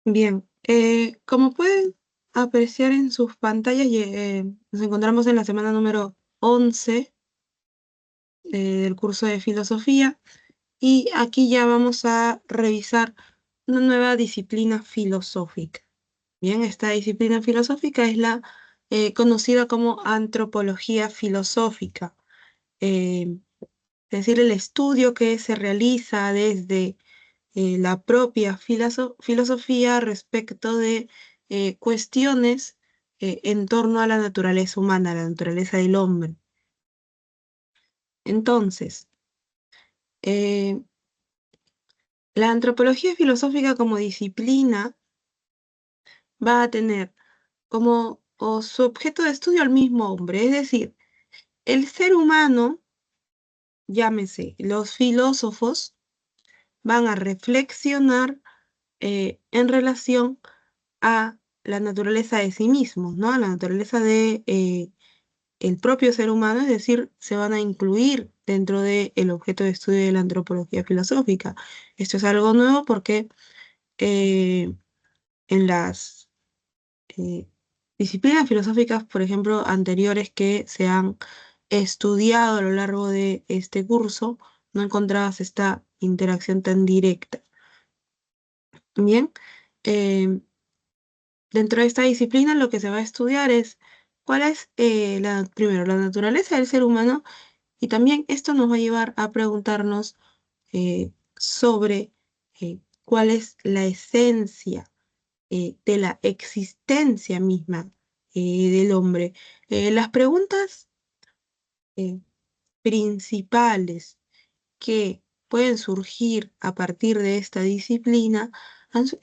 Bien, como pueden apreciar en sus pantallas, nos encontramos en la semana número 11 del curso de filosofía y aquí ya vamos a revisar una nueva disciplina filosófica. Bien, esta disciplina filosófica es la conocida como antropología filosófica, eh, es decir, el estudio que se realiza desde la propia filosofía respecto de cuestiones en torno a la naturaleza humana, a la naturaleza del hombre. Entonces, eh, la antropología filosófica como disciplina va a tener como o su objeto de estudio al mismo hombre, es decir, el ser humano, llámese, los filósofos, van a reflexionar en relación a la naturaleza de sí mismos, ¿no? A la naturaleza de el propio ser humano, es decir, se van a incluir dentro del objeto de estudio de la antropología filosófica. Esto es algo nuevo porque eh, en las eh, disciplinas filosóficas, por ejemplo, anteriores que se han estudiado a lo largo de este curso, no encontrabas esta interacción tan directa. Bien, em, dentro de esta disciplina lo que se va a estudiar es cuál es, primero, la naturaleza del ser humano y también esto nos va a llevar a preguntarnos sobre cuál es la esencia de la existencia misma del hombre. Las preguntas eh, principales que pueden surgir a partir de esta disciplina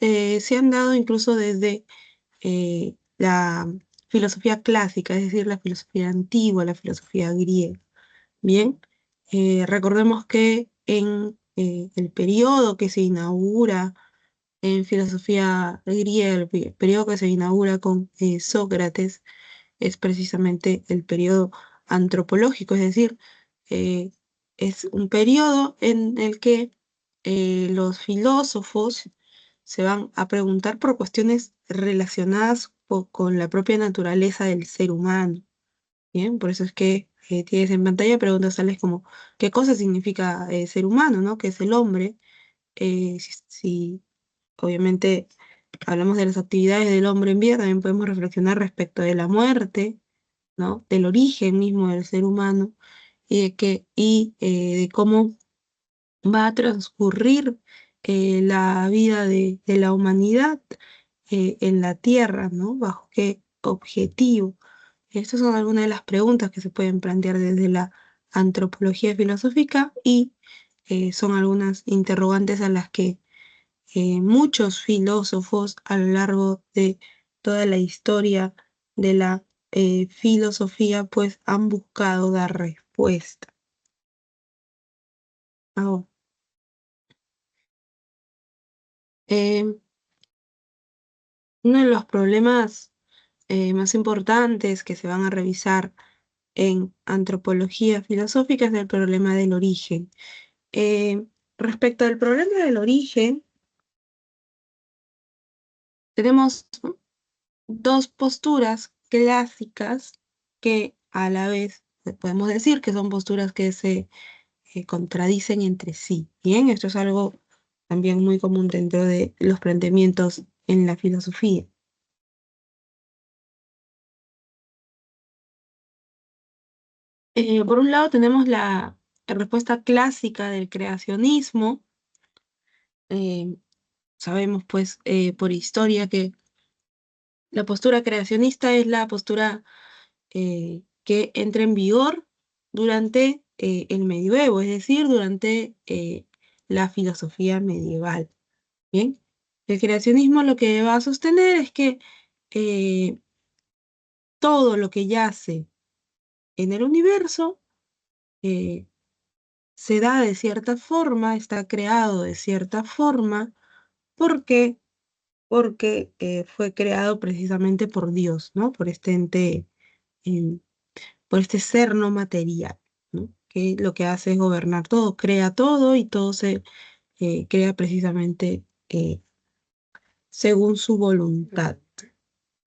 se han dado incluso desde la filosofía clásica, es decir, la filosofía antigua, la filosofía griega. Bien, recordemos que en el periodo que se inaugura en filosofía griega, el periodo que se inaugura con Sócrates, es precisamente el periodo antropológico, es decir, eh, es un periodo en el que los filósofos se van a preguntar por cuestiones relacionadas con la propia naturaleza del ser humano. Bien, por eso es que tienes en pantalla preguntas tales como ¿qué cosa significa ser humano, ¿no? ¿Qué es el hombre? Si obviamente hablamos de las actividades del hombre en vida, también podemos reflexionar respecto de la muerte, ¿no? Del origen mismo del ser humano y de cómo va a transcurrir la vida de la humanidad en la Tierra, ¿no? ¿Bajo qué objetivo? Estas son algunas de las preguntas que se pueden plantear desde la antropología filosófica y son algunas interrogantes a las que muchos filósofos a lo largo de toda la historia de la filosofía pues han buscado dar respuesta. Ahora, eh, uno de los problemas más importantes que se van a revisar en antropología filosófica es el problema del origen. Eh, Respecto al problema del origen, tenemos dos posturas clásicas que a la vez podemos decir que son posturas que se contradicen entre sí. Bien, esto es algo también muy común dentro de los planteamientos en la filosofía. Por un lado tenemos la respuesta clásica del creacionismo. Eh, Sabemos pues por historia que la postura creacionista es la postura que entra en vigor durante el medioevo, es decir, durante la filosofía medieval. Bien, el creacionismo lo que va a sostener es que eh, todo lo que yace en el universo eh, se da de cierta forma, está creado de cierta forma, porque porque fue creado precisamente por Dios, ¿no? Por este ente, em, por este ser no material, ¿no? Que lo que hace es gobernar todo, crea todo y todo se crea precisamente según su voluntad.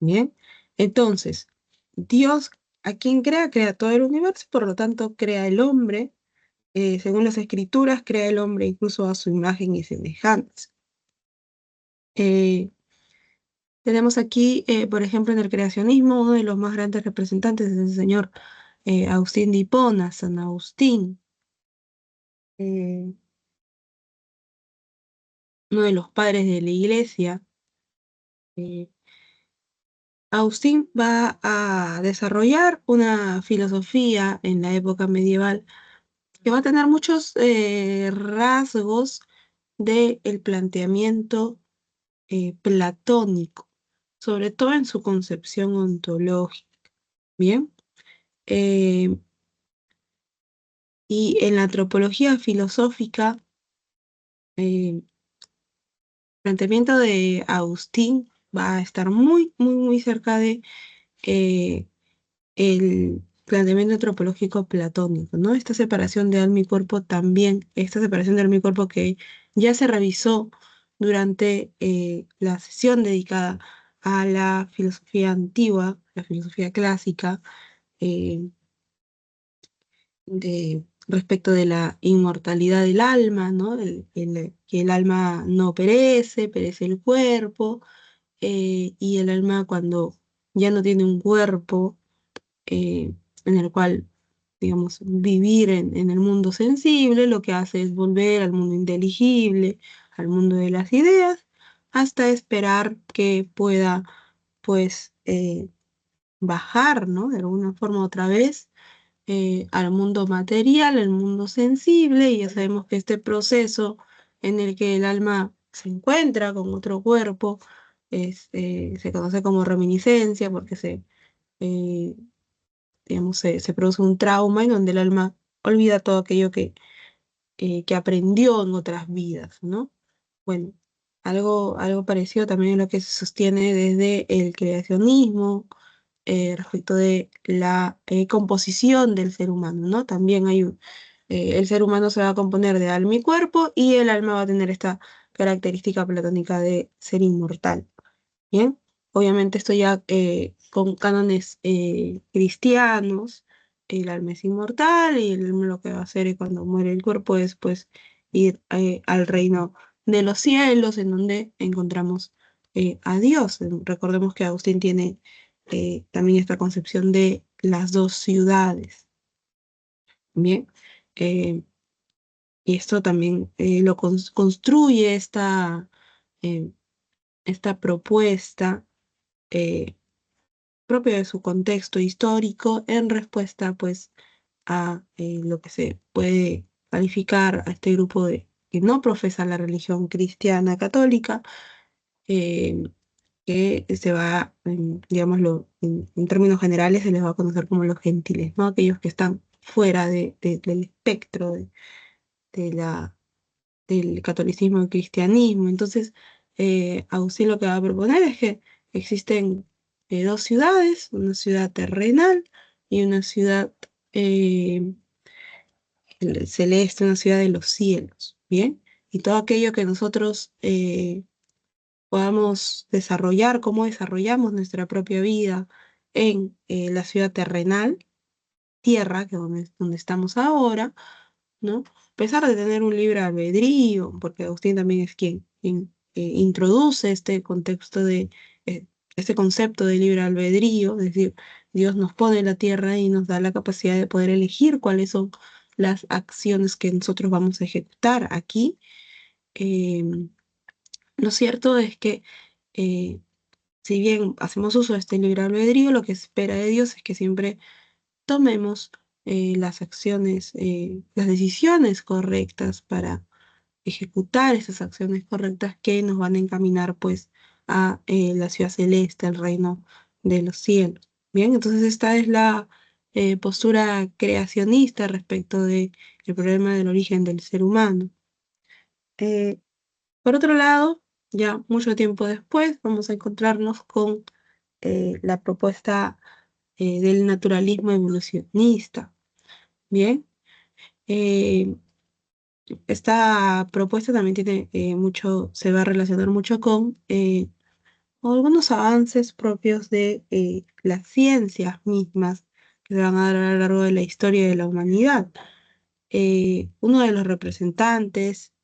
Bien, entonces, Dios, a quien crea, crea todo el universo, por lo tanto, crea el hombre, según las escrituras, crea el hombre incluso a su imagen y semejanza. Eh, Tenemos aquí, por ejemplo, en el creacionismo, uno de los más grandes representantes es el señor Agustín de Hipona, San Agustín, eh, uno de los padres de la iglesia. Eh, Agustín va a desarrollar una filosofía en la época medieval que va a tener muchos rasgos del planteamiento platónico, sobre todo en su concepción ontológica. Bien. Eh, y en la antropología filosófica, el planteamiento de Agustín va a estar muy, muy, muy cerca de eh, el planteamiento antropológico platónico, ¿no? Esta separación de alma y cuerpo también, esta separación de alma y cuerpo que ya se revisó durante la sesión dedicada a la filosofía antigua, la filosofía clásica, eh, respecto de la inmortalidad del alma, ¿no? Que el alma no perece, perece el cuerpo, y el alma cuando ya no tiene un cuerpo en el cual, digamos, vivir en el mundo sensible, lo que hace es volver al mundo inteligible, al mundo de las ideas, hasta esperar que pueda, pues, bajar, ¿no? De alguna forma otra vez al mundo material, al mundo sensible, y ya sabemos que este proceso en el que el alma se encuentra con otro cuerpo se conoce como reminiscencia, porque eh, digamos, se produce un trauma en donde el alma olvida todo aquello que aprendió en otras vidas, ¿no? Bueno, algo parecido también a lo que se sostiene desde el creacionismo respecto de la composición del ser humano, ¿no? También el ser humano se va a componer de alma y cuerpo y el alma va a tener esta característica platónica de ser inmortal. Bien, obviamente esto ya con cánones cristianos, el alma es inmortal y el alma lo que va a hacer cuando muere el cuerpo es pues ir al reino de los cielos en donde encontramos a Dios. Recordemos que Agustín tiene también esta concepción de las dos ciudades. Bien, eh, y esto también lo construye eh, esta propuesta. eh, Propio de su contexto histórico en respuesta pues a lo que se puede calificar a este grupo de que no profesa la religión cristiana católica, eh, que se va, digámoslo, en términos generales se les va a conocer como los gentiles, ¿no? Aquellos que están fuera del espectro de la del catolicismo y cristianismo. Entonces, Agustín lo que va a proponer es que existen dos ciudades, una ciudad terrenal y una ciudad eh, celeste, una ciudad de los cielos, ¿bien? Y todo aquello que nosotros podamos desarrollar, cómo desarrollamos nuestra propia vida en la ciudad terrenal, tierra, que es donde estamos ahora, ¿no? A pesar de tener un libre albedrío, porque Agustín también es quien introduce este contexto este concepto de libre albedrío, es decir, Dios nos pone en la tierra y nos da la capacidad de poder elegir cuáles son las acciones que nosotros vamos a ejecutar aquí. Eh, lo cierto es que eh, si bien hacemos uso de este libre albedrío, lo que espera de Dios es que siempre tomemos las acciones, las decisiones correctas para ejecutar esas acciones correctas que nos van a encaminar pues a la ciudad celeste, al reino de los cielos. Bien, entonces esta es la postura creacionista respecto del problema del origen del ser humano. Eh, por otro lado, ya mucho tiempo después vamos a encontrarnos con la propuesta del naturalismo evolucionista. Bien, eh, esta propuesta también tiene se va a relacionar mucho con o algunos avances propios de las ciencias mismas que se van a dar a lo largo de la historia de la humanidad. Uno de los representantes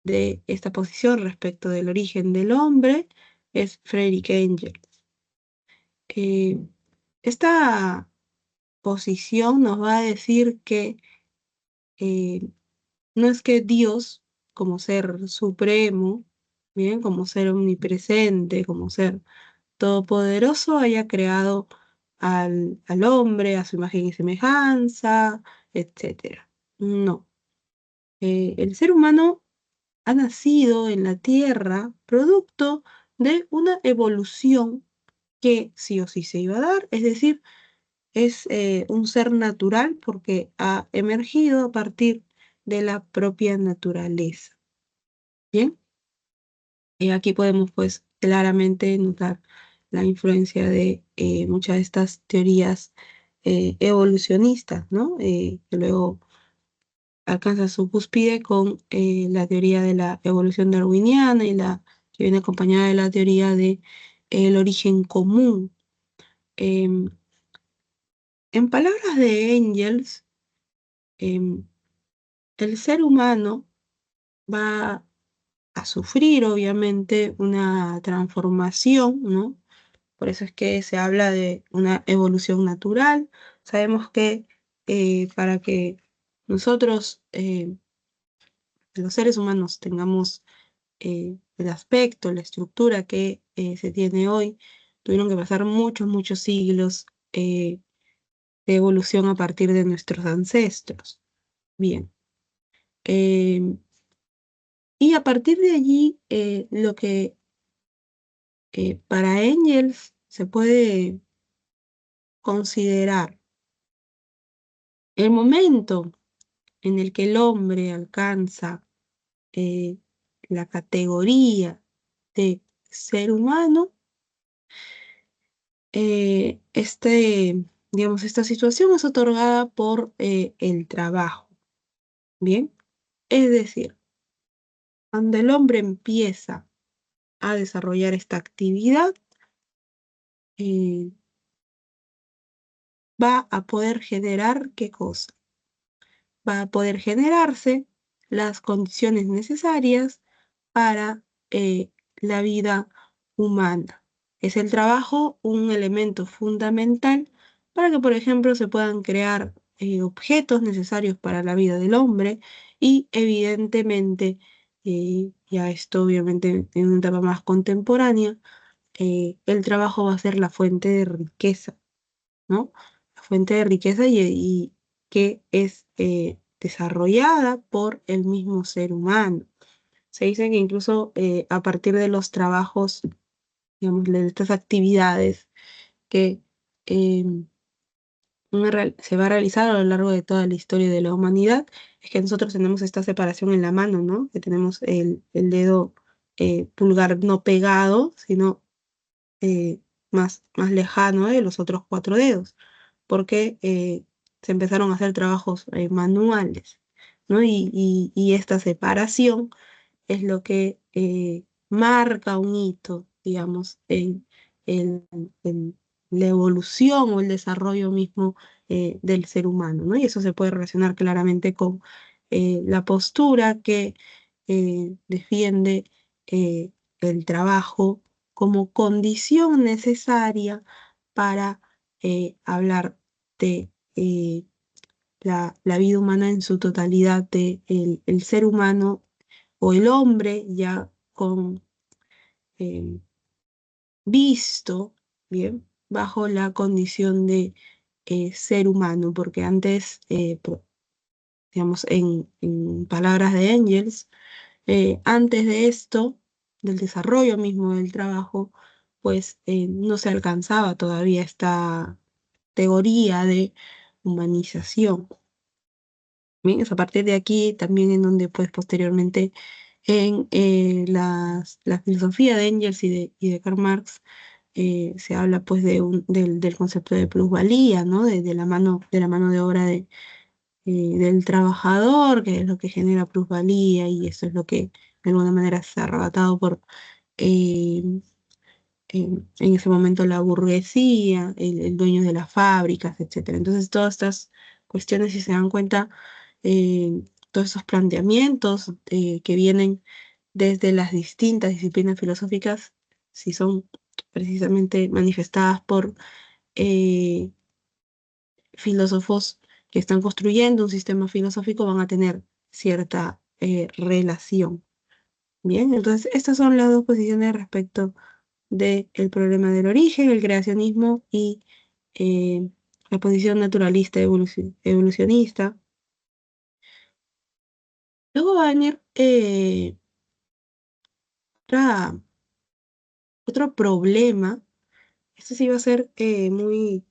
de esta posición respecto del origen del hombre es Friedrich Engels. Eh, Esta posición nos va a decir que eh, no es que Dios, como ser supremo, bien, como ser omnipresente, como ser todopoderoso, haya creado al hombre a su imagen y semejanza, etcétera. No. El ser humano ha nacido en la Tierra producto de una evolución que sí o sí se iba a dar, es decir, es un ser natural porque ha emergido a partir de la propia naturaleza. Bien, y aquí podemos pues claramente notar la influencia de muchas de estas teorías evolucionistas, ¿no? Que luego alcanza su cúspide con la teoría de la evolución darwiniana y la que viene acompañada de la teoría de el origen común. Em, en palabras de Engels, em, el ser humano va a sufrir obviamente una transformación, ¿no? Por eso es que se habla de una evolución natural. Sabemos que para que nosotros, los seres humanos, tengamos el aspecto, la estructura que se tiene hoy, tuvieron que pasar muchos, muchos siglos de evolución a partir de nuestros ancestros. Bien. em, y a partir de allí, lo que para Engels se puede considerar el momento en el que el hombre alcanza eh, la categoría de ser humano, digamos, esta situación es otorgada por el trabajo, ¿bien? Es decir, cuando el hombre empieza a desarrollar esta actividad, eh, va a poder generar ¿qué cosa? Va a poder generarse las condiciones necesarias para la vida humana. Es el trabajo un elemento fundamental para que, por ejemplo, se puedan crear objetos necesarios para la vida del hombre y evidentemente, ya esto obviamente en una etapa más contemporánea, el trabajo va a ser la fuente de riqueza, ¿no? La fuente de riqueza y que es desarrollada por el mismo ser humano. Se dice que incluso a partir de los trabajos, digamos, de estas actividades que eh, se va a realizar a lo largo de toda la historia de la humanidad, es que nosotros tenemos esta separación en la mano, ¿no? Que tenemos el dedo pulgar no pegado, sino eh, más lejano de los otros cuatro dedos, porque se empezaron a hacer trabajos manuales, ¿no? Y esta separación es lo que marca un hito, digamos, en- en la evolución o el desarrollo mismo del ser humano, ¿no? Y eso se puede relacionar claramente con la postura que defiende el trabajo como condición necesaria para hablar de la vida humana en su totalidad, de el ser humano o el hombre ya con eh, visto, bien, bajo la condición de ser humano, porque antes, digamos, en palabras de Engels, antes de esto, del desarrollo mismo del trabajo, pues no se alcanzaba todavía esta teoría de humanización. Bien, es a partir de aquí también en donde pues posteriormente en la filosofía de Engels y de Karl Marx se habla pues del concepto de plusvalía, ¿no? De la mano de obra del trabajador, que es lo que genera plusvalía y eso es lo que de alguna manera se ha arrebatado por eh, en ese momento la burguesía, el dueño de las fábricas, etcétera. Entonces, todas estas cuestiones, si se dan cuenta, todos esos planteamientos que vienen desde las distintas disciplinas filosóficas, si son precisamente manifestadas por eh, filósofos que están construyendo un sistema filosófico, van a tener cierta relación. Bien, entonces estas son las dos posiciones respecto del problema del origen, el creacionismo y eh, la posición naturalista evolucionista. Luego va a venir otra- otro problema. Este sí va a ser muy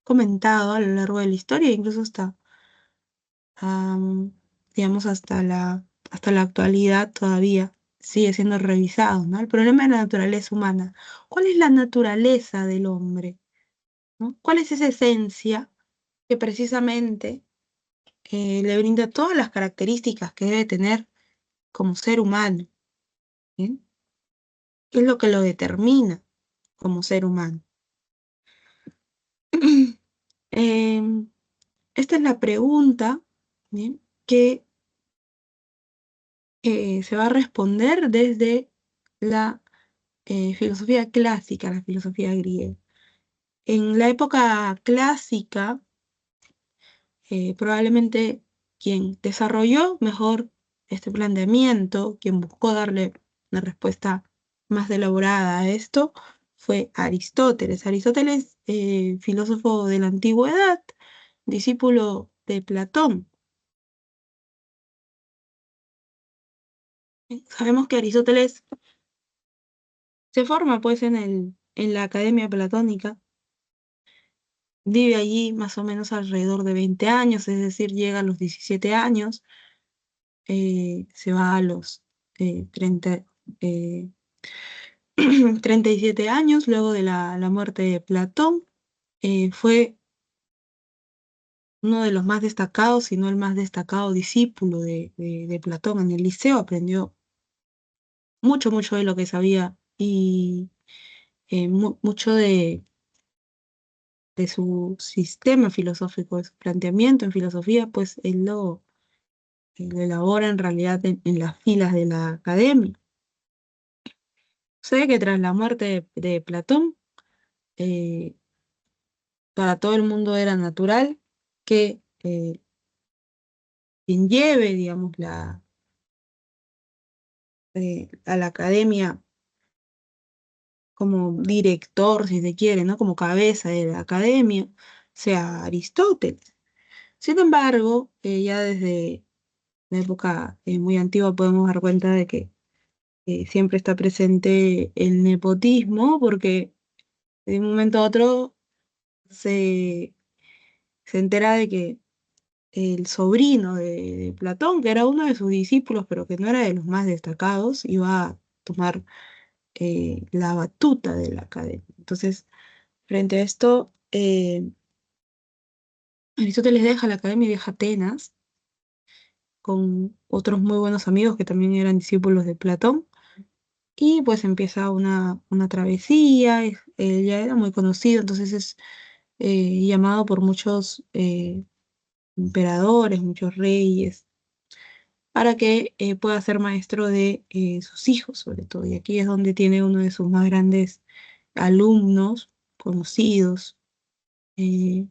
comentado a lo largo de la historia, incluso am, digamos, hasta la actualidad todavía sigue siendo revisado, ¿no? El problema de la naturaleza humana. ¿Cuál es la naturaleza del hombre? ¿No? ¿Cuál es esa esencia que precisamente le brinda todas las características que debe tener como ser humano? ¿Bien? ¿Qué es lo que lo determina como ser humano? Em, Esta es la pregunta, ¿bien? Que se va a responder desde la filosofía clásica, la filosofía griega. En la época clásica, probablemente quien desarrolló mejor este planteamiento, quien buscó darle una respuesta más elaborada a esto, fue Aristóteles. Aristóteles, filósofo de la antigüedad, discípulo de Platón. Sabemos que Aristóteles se forma pues en la Academia Platónica, vive allí más o menos alrededor de 20 años, es decir, llega a los 17 años, se va a los 30, eh, 37 años luego de la muerte de Platón. Fue uno de los más destacados, si no el más destacado discípulo de Platón en el liceo, aprendió mucho, mucho de lo que sabía y mucho de su sistema filosófico, de su planteamiento en filosofía, pues él lo elabora en realidad en las filas de la academia. Sé que tras la muerte de Platón, eh, para todo el mundo era natural que quien lleve, digamos, a la academia como director, si se quiere, ¿no? Como cabeza de la academia, sea Aristóteles. Sin embargo, ya desde la época muy antigua podemos dar cuenta de que siempre está presente el nepotismo, porque de un momento a otro se, se entera de que el sobrino de Platón, que era uno de sus discípulos, pero que no era de los más destacados, iba a tomar la batuta de la academia. Entonces, frente a esto, Aristóteles deja la academia y deja Atenas con otros muy buenos amigos que también eran discípulos de Platón. Y pues empieza una travesía, él ya era muy conocido, entonces es llamado por muchos emperadores, muchos reyes, para que pueda ser maestro de sus hijos, sobre todo. Y aquí es donde tiene uno de sus más grandes alumnos conocidos eh,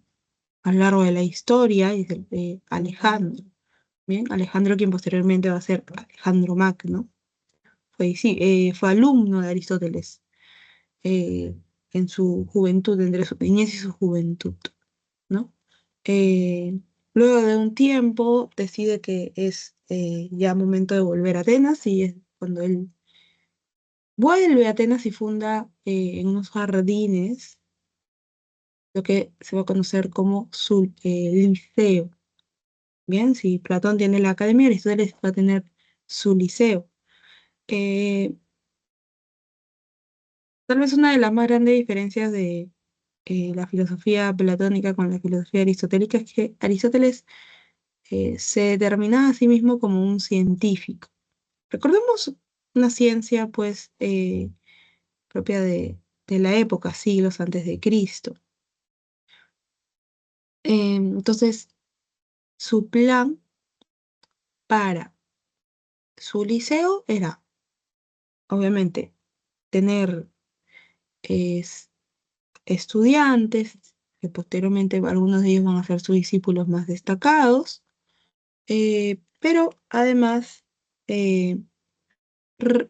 a lo largo de la historia, y es Alejandro. Bien, Alejandro, quien posteriormente va a ser Alejandro Magno, fue alumno de Aristóteles en su juventud, entre su niñez y su juventud, ¿no? Eh, Luego de un tiempo decide que es ya momento de volver a Atenas y es cuando él vuelve a Atenas y funda en unos jardines lo que se va a conocer como su liceo. Bien, si Platón tiene la academia, Aristóteles va a tener su liceo. Eh, Tal vez una de las más grandes diferencias de la filosofía platónica con la filosofía aristotélica es que Aristóteles se determinaba a sí mismo como un científico. Recordemos una ciencia, pues, propia de la época, siglos antes de Cristo. Entonces, su plan para su liceo era, obviamente, tener es, estudiantes, que posteriormente algunos de ellos van a ser sus discípulos más destacados, pero además, eh, r-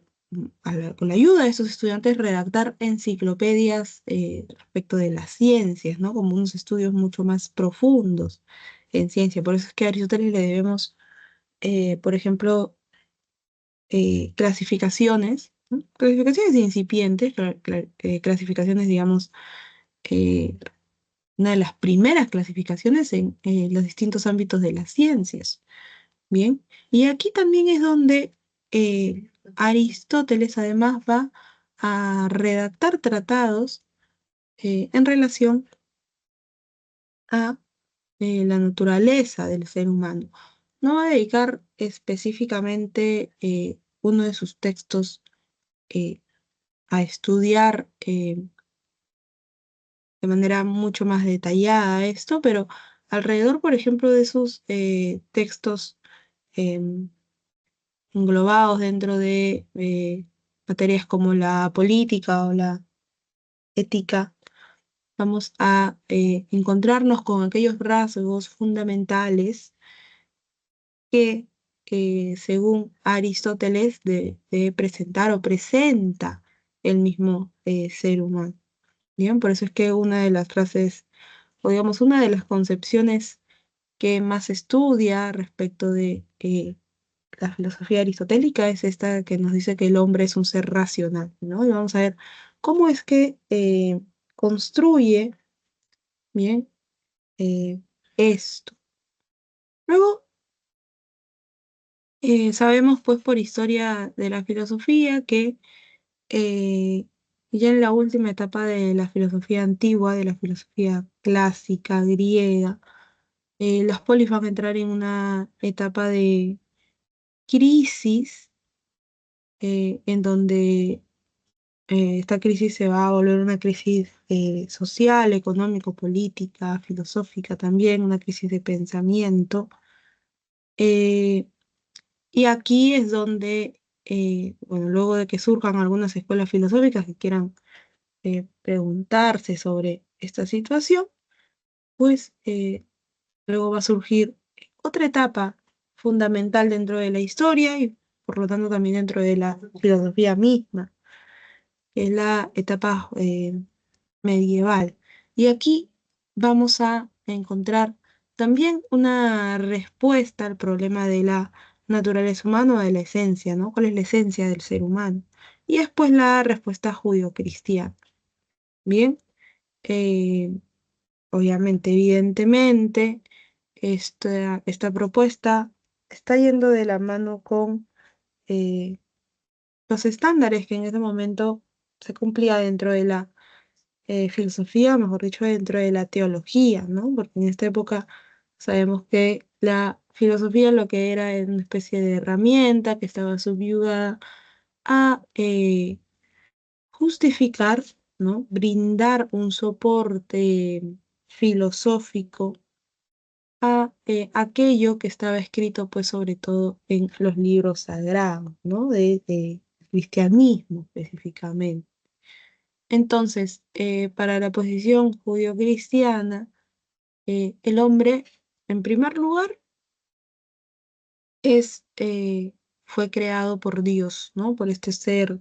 con la ayuda de estos estudiantes, redactar enciclopedias respecto de las ciencias, ¿no? Como unos estudios mucho más profundos en ciencia. Por eso es que a Aristóteles le debemos, por ejemplo, clasificaciones, ¿no? Clasificaciones incipientes, clasificaciones, digamos, eh, una de las primeras clasificaciones en los distintos ámbitos de las ciencias. Bien, y aquí también es donde Aristóteles además va a redactar tratados en relación a la naturaleza del ser humano. No va a dedicar específicamente uno de sus textos eh, a estudiar de manera mucho más detallada esto, pero alrededor, por ejemplo, de sus textos em, englobados dentro de materias como la política o la ética, vamos a encontrarnos con aquellos rasgos fundamentales que, según Aristóteles, debe presentar o presenta el mismo ser humano. Bien, por eso es que una de las frases, o digamos, una de las concepciones que más estudia respecto de la filosofía aristotélica es esta que nos dice que el hombre es un ser racional, ¿no? Y vamos a ver cómo es que construye, bien, eh, esto. Luego, sabemos pues por historia de la filosofía que eh, ya en la última etapa de la filosofía antigua, de la filosofía clásica griega, los polis van a entrar en una etapa de crisis en donde esta crisis se va a volver una crisis social, económico, política, filosófica también, una crisis de pensamiento. Eh, y aquí es donde, bueno, luego de que surjan algunas escuelas filosóficas que quieran preguntarse sobre esta situación, pues luego va a surgir otra etapa fundamental dentro de la historia y por lo tanto también dentro de la filosofía misma, que es la etapa medieval. Y aquí vamos a encontrar también una respuesta al problema de la naturaleza humana o de la esencia, ¿no? ¿Cuál es la esencia del ser humano? Y después la respuesta judio-cristiana. Bien, eh, obviamente, evidentemente, esta propuesta está yendo de la mano con eh, los estándares que en ese momento se cumplía dentro de la filosofía, mejor dicho, dentro de la teología, ¿no? Porque en esta época sabemos que la filosofía lo que era una especie de herramienta que estaba subyugada a justificar, ¿no? Brindar un soporte filosófico a aquello que estaba escrito, pues, sobre todo en los libros sagrados, ¿no? De cristianismo específicamente. Entonces, para la posición judío-cristiana, el hombre, en primer lugar, fue creado por Dios, ¿no? Por este ser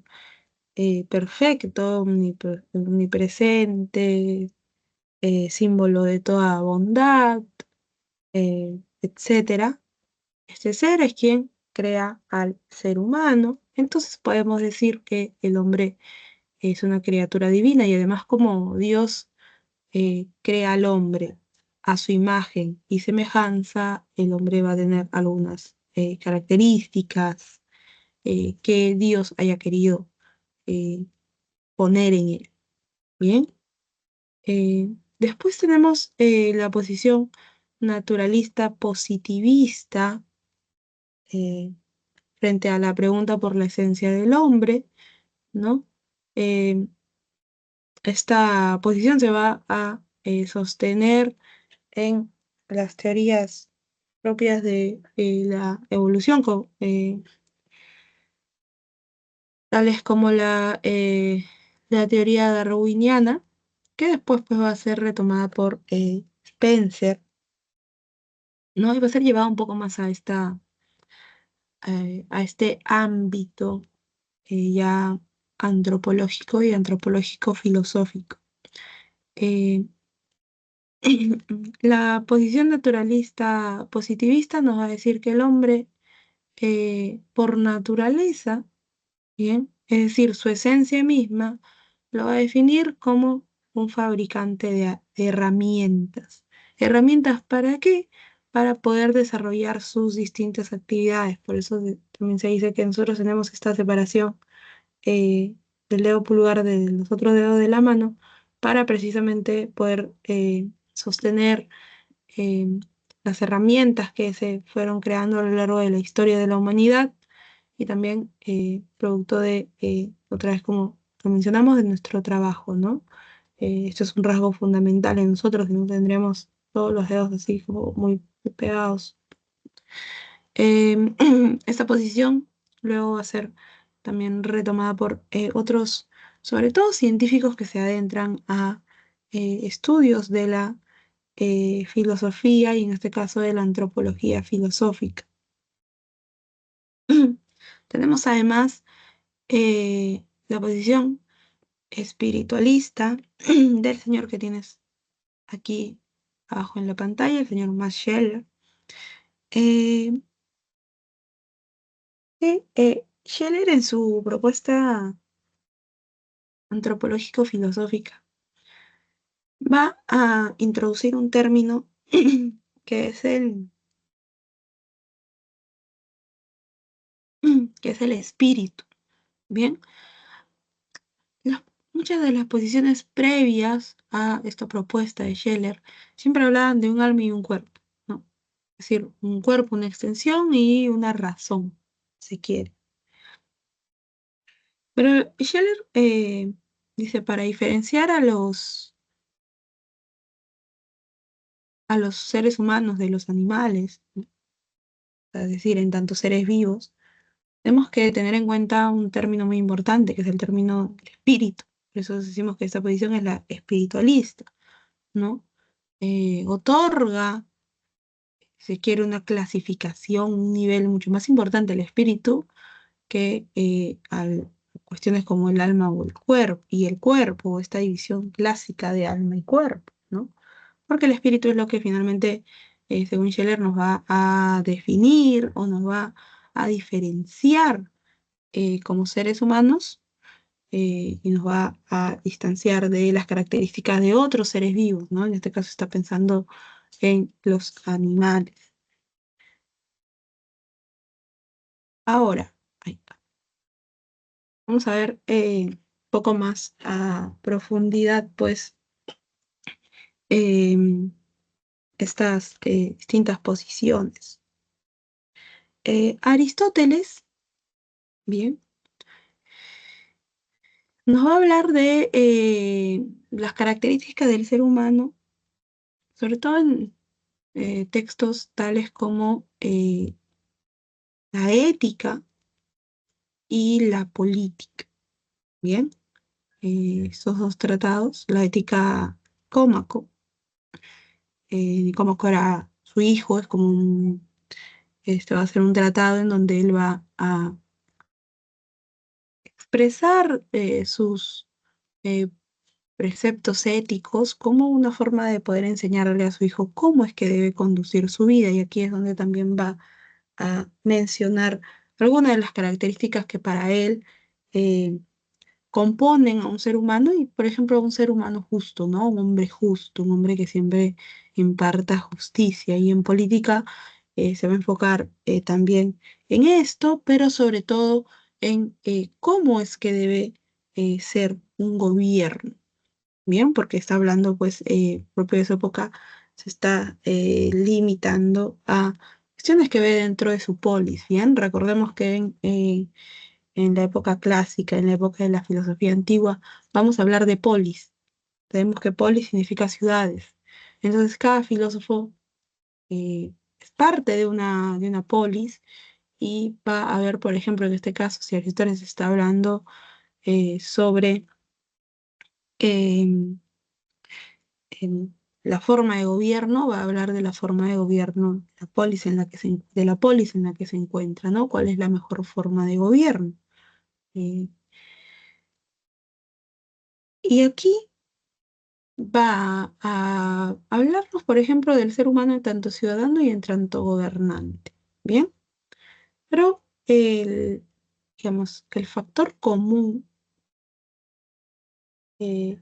perfecto, omnipresente, símbolo de toda bondad, etcétera. Este ser es quien crea al ser humano. Entonces podemos decir que el hombre es una criatura divina y además como Dios crea al hombre a su imagen y semejanza, el hombre va a tener algunas características que Dios haya querido eh, poner en él. Bien. Después tenemos la posición naturalista positivista eh, frente a la pregunta por la esencia del hombre, ¿no? esta posición se va a sostener en las teorías propias de la evolución, tales como la teoría darwiniana, que después pues, va a ser retomada por Spencer, ¿no? Y va a ser llevada un poco más a este ámbito ya antropológico y antropológico filosófico. Eh, la posición naturalista positivista nos va a decir que el hombre, por naturaleza, bien, es decir, su esencia misma, lo va a definir como un fabricante de herramientas. ¿Herramientas para qué? Para poder desarrollar sus distintas actividades. Por eso también se dice que nosotros tenemos esta separación eh, del dedo pulgar de los otros dedos de la mano para precisamente poder sostener eh, las herramientas que se fueron creando a lo largo de la historia de la humanidad y también producto de, otra vez como lo mencionamos, de nuestro trabajo, ¿no? Esto es un rasgo fundamental en nosotros, que no tendríamos todos los dedos así como muy pegados. Esta posición luego va a ser también retomada por otros, sobre todo científicos que se adentran a estudios de la filosofía y en este caso de la antropología filosófica. Tenemos además la posición espiritualista del señor que tienes aquí abajo en la pantalla, el señor Max Scheler. Eh, Scheler en su propuesta antropológico-filosófica va a introducir un término que es que es el espíritu. Bien, Las- muchas de las posiciones previas a esta propuesta de Scheler siempre hablaban de un alma y un cuerpo, ¿no? Es decir, un cuerpo, una extensión y una razón, si quiere. Pero Scheler dice, para diferenciar a los seres humanos de los animales, ¿no? Es decir, en tanto seres vivos, tenemos que tener en cuenta un término muy importante, que es el término del espíritu. Por eso decimos que esta posición es la espiritualista, ¿no? Otorga, si quiere, una clasificación, un nivel mucho más importante al espíritu que a cuestiones como el alma o el cuerpo, y el cuerpo, esta división clásica de alma y cuerpo, ¿no? Porque el espíritu es lo que finalmente, según Scheler, nos va a definir o nos va a diferenciar como seres humanos y nos va a distanciar de las características de otros seres vivos, ¿no? En este caso está pensando en los animales. Ahora, ahí está. Vamos a ver un poco más a profundidad, pues, em, estas distintas posiciones. Aristóteles, bien, nos va a hablar de las características del ser humano, sobre todo en textos tales como la ética y la política. Bien, estos dos tratados, la ética Nicómaco, Nicómaco era su hijo, es como este va a ser un tratado en donde él va a expresar sus eh, preceptos éticos como una forma de poder enseñarle a su hijo cómo es que debe conducir su vida. Y aquí es donde también va a mencionar algunas de las características que para él eh, componen a un ser humano y, por ejemplo, a un ser humano justo, ¿no? Un hombre justo, un hombre que siempre imparta justicia. Y en política se va a enfocar también en esto, pero sobre todo en cómo es que debe ser un gobierno. Bien, porque está hablando, pues, propio de su época, se está limitando a cuestiones que ve dentro de su polis. Bien, recordemos que en la época clásica, en la época de la filosofía antigua, vamos a hablar de polis. Sabemos que polis significa ciudades. Entonces, cada filósofo es parte de una polis y va a ver, por ejemplo, en este caso, si Aristóteles está hablando sobre em, la forma de gobierno, va a hablar de la forma de gobierno, la polis en la que de la polis en la que se encuentra, ¿no? ¿Cuál es la mejor forma de gobierno? Eh, y aquí va a hablarnos, por ejemplo, del ser humano en tanto ciudadano y en tanto gobernante. ¿Bien? Pero digamos que el factor común eh,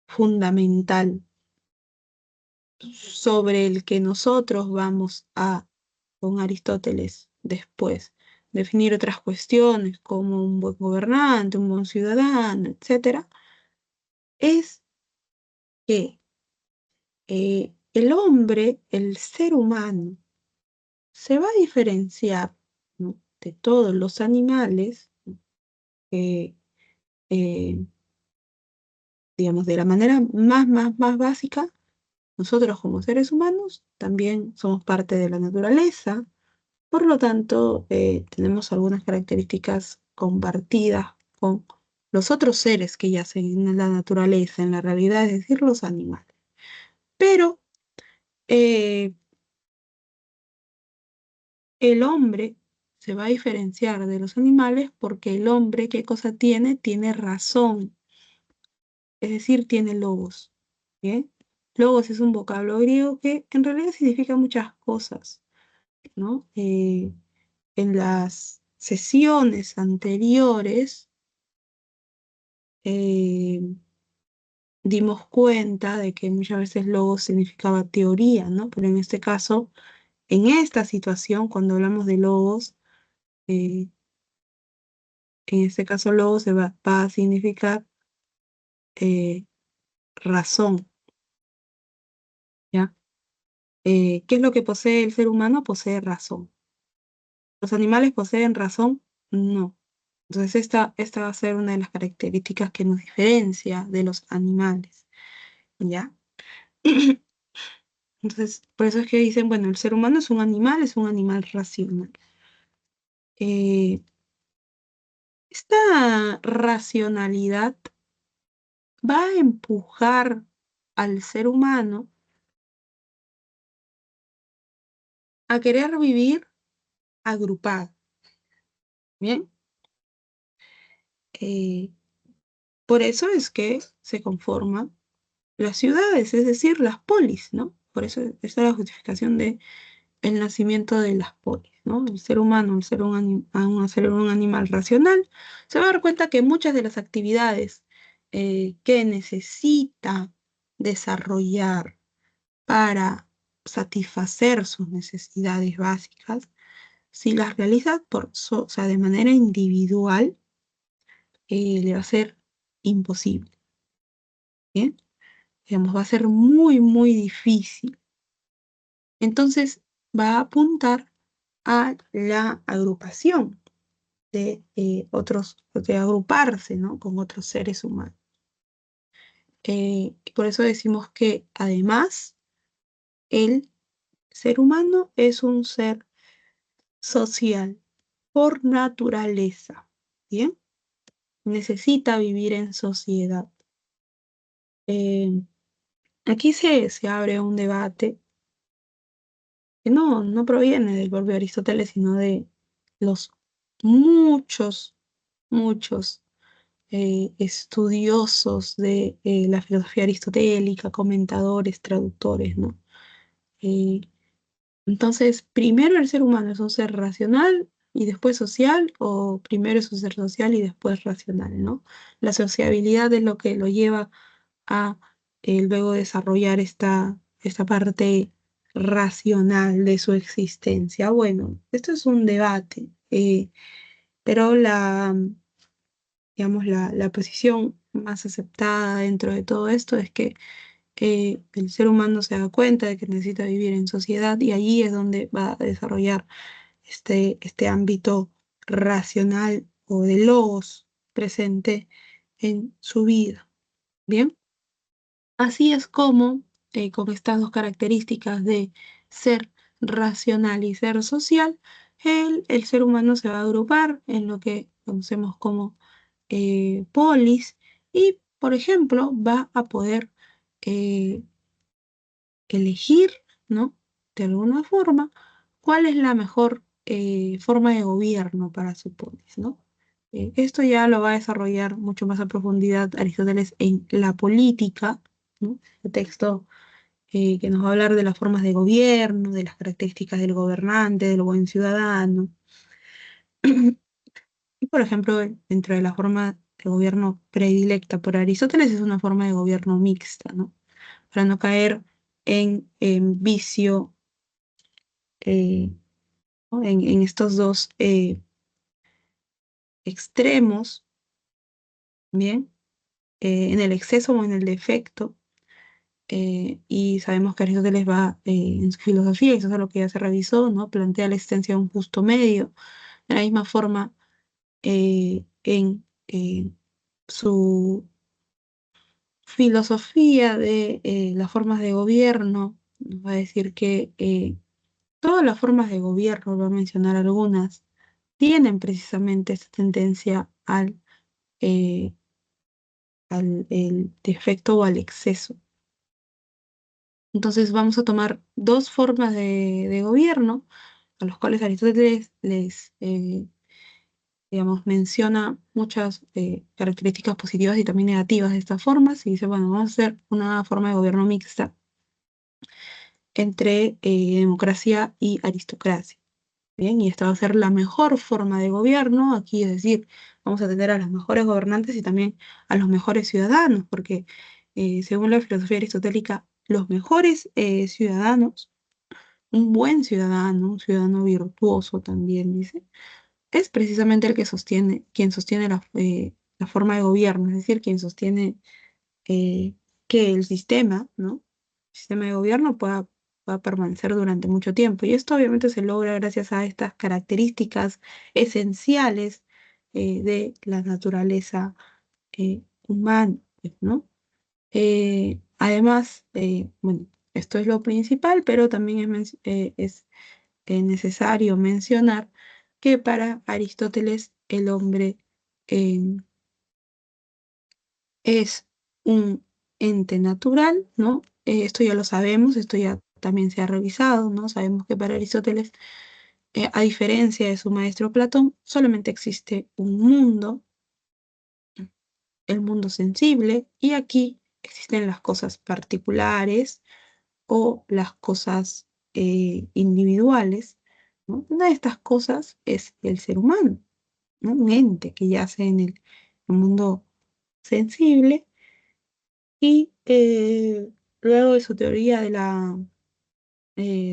fundamental sobre el que nosotros vamos a, con Aristóteles, después definir otras cuestiones como un buen gobernante, un buen ciudadano, etcétera, es que el hombre, el ser humano, se va a diferenciar, ¿no?, de todos los animales, que, eh, digamos, de la manera más básica. Nosotros como seres humanos también somos parte de la naturaleza, por lo tanto tenemos algunas características compartidas con los otros seres que yacen en la naturaleza, en la realidad, es decir, los animales. Pero eh, el hombre se va a diferenciar de los animales porque el hombre, ¿qué cosa tiene? Tiene razón, es decir, tiene logos. ¿Bien? Logos es un vocablo griego que en realidad significa muchas cosas, ¿no? En las sesiones anteriores eh, dimos cuenta de que muchas veces logos significaba teoría, ¿no? Pero en este caso, en esta situación, cuando hablamos de logos, eh, en este caso logos va a significar eh, razón, ¿ya? ¿Qué es lo que posee el ser humano? Posee razón. ¿Los animales poseen razón? No. Entonces esta va a ser una de las características que nos diferencia de los animales, ¿ya? Entonces, por eso es que dicen, bueno, el ser humano es un animal racional. Eh, esta racionalidad va a empujar al ser humano a querer vivir agrupado, ¿bien? Eh, por eso es que se conforman las ciudades, es decir, las polis, ¿no? Por eso esta es la justificación de el nacimiento de las polis, ¿no? El ser humano, al ser un ser un animal racional, se va a dar cuenta que muchas de las actividades que necesita desarrollar para satisfacer sus necesidades básicas, si las realiza o sea, de manera individual, le va a ser imposible, ¿bien? Digamos, va a ser muy difícil. Entonces, va a apuntar a la agrupación de agruparse, ¿no?, con otros seres humanos. Por eso decimos que además el ser humano es un ser social por naturaleza, ¿bien? Necesita vivir en sociedad. Eh, aquí se abre un debate que no proviene del propio Aristóteles, sino de los muchos, muchos estudiosos de la filosofía aristotélica, comentadores, traductores, ¿no? Eh, entonces, primero el ser humano es un ser racional y después social, o primero es un ser social y después racional, ¿no? La sociabilidad es lo que lo lleva a luego desarrollar esta parte racional de su existencia. Bueno, esto es un debate, pero digamos, la posición más aceptada dentro de todo esto es que el ser humano se da cuenta de que necesita vivir en sociedad y allí es donde va a desarrollar este ámbito racional o de logos presente en su vida. Bien, así es como con estas dos características de ser racional y ser social, el ser humano se va a agrupar en lo que conocemos como polis y, por ejemplo, va a poder eh, elegir, ¿no? De alguna forma, cuál es la mejor forma de gobierno para su polis, ¿no? Esto ya lo va a desarrollar mucho más a profundidad Aristóteles en La Política, ¿no? El texto que nos va a hablar de las formas de gobierno, de las características del gobernante, del buen ciudadano. Y, por ejemplo, dentro de la forma de gobierno predilecta por Aristóteles es una forma de gobierno mixta, ¿no? Para no caer en vicio ¿no? En estos dos extremos, ¿bien? En el exceso o en el defecto. Y sabemos que Aristóteles va en su filosofía, y eso es lo que ya se revisó, ¿no? Plantea la existencia de un justo medio. De la misma forma, en su filosofía de las formas de gobierno, nos va a decir que todas las formas de gobierno, va a mencionar algunas, tienen precisamente esta tendencia eh, al el defecto o al exceso. Entonces vamos a tomar dos formas de gobierno, a los cuales Aristóteles les, digamos, menciona muchas características positivas y también negativas de estas formas, y dice, bueno, vamos a hacer una forma de gobierno mixta entre democracia y aristocracia. Bien, y esta va a ser la mejor forma de gobierno. Aquí es decir, vamos a tener a los mejores gobernantes y también a los mejores ciudadanos, porque según la filosofía aristotélica, los mejores ciudadanos, un buen ciudadano, un ciudadano virtuoso también, dice, es precisamente el que sostiene, quien sostiene la forma de gobierno, es decir, quien sostiene eh, que el sistema, ¿no? El sistema de gobierno pueda permanecer durante mucho tiempo. Y esto obviamente se logra gracias a estas características esenciales de la naturaleza humana, pues, ¿no? Además, bueno, esto es lo principal, pero también es necesario mencionar que para Aristóteles el hombre eh, es un ente natural, ¿no? Esto ya lo sabemos, esto ya también se ha revisado, ¿no? Sabemos que para Aristóteles, a diferencia de su maestro Platón, solamente existe un mundo, el mundo sensible, y aquí existen las cosas particulares o las cosas individuales, ¿no? Una de estas cosas es el ser humano, ¿no? Un ente que yace en el mundo sensible. Y luego de su teoría de la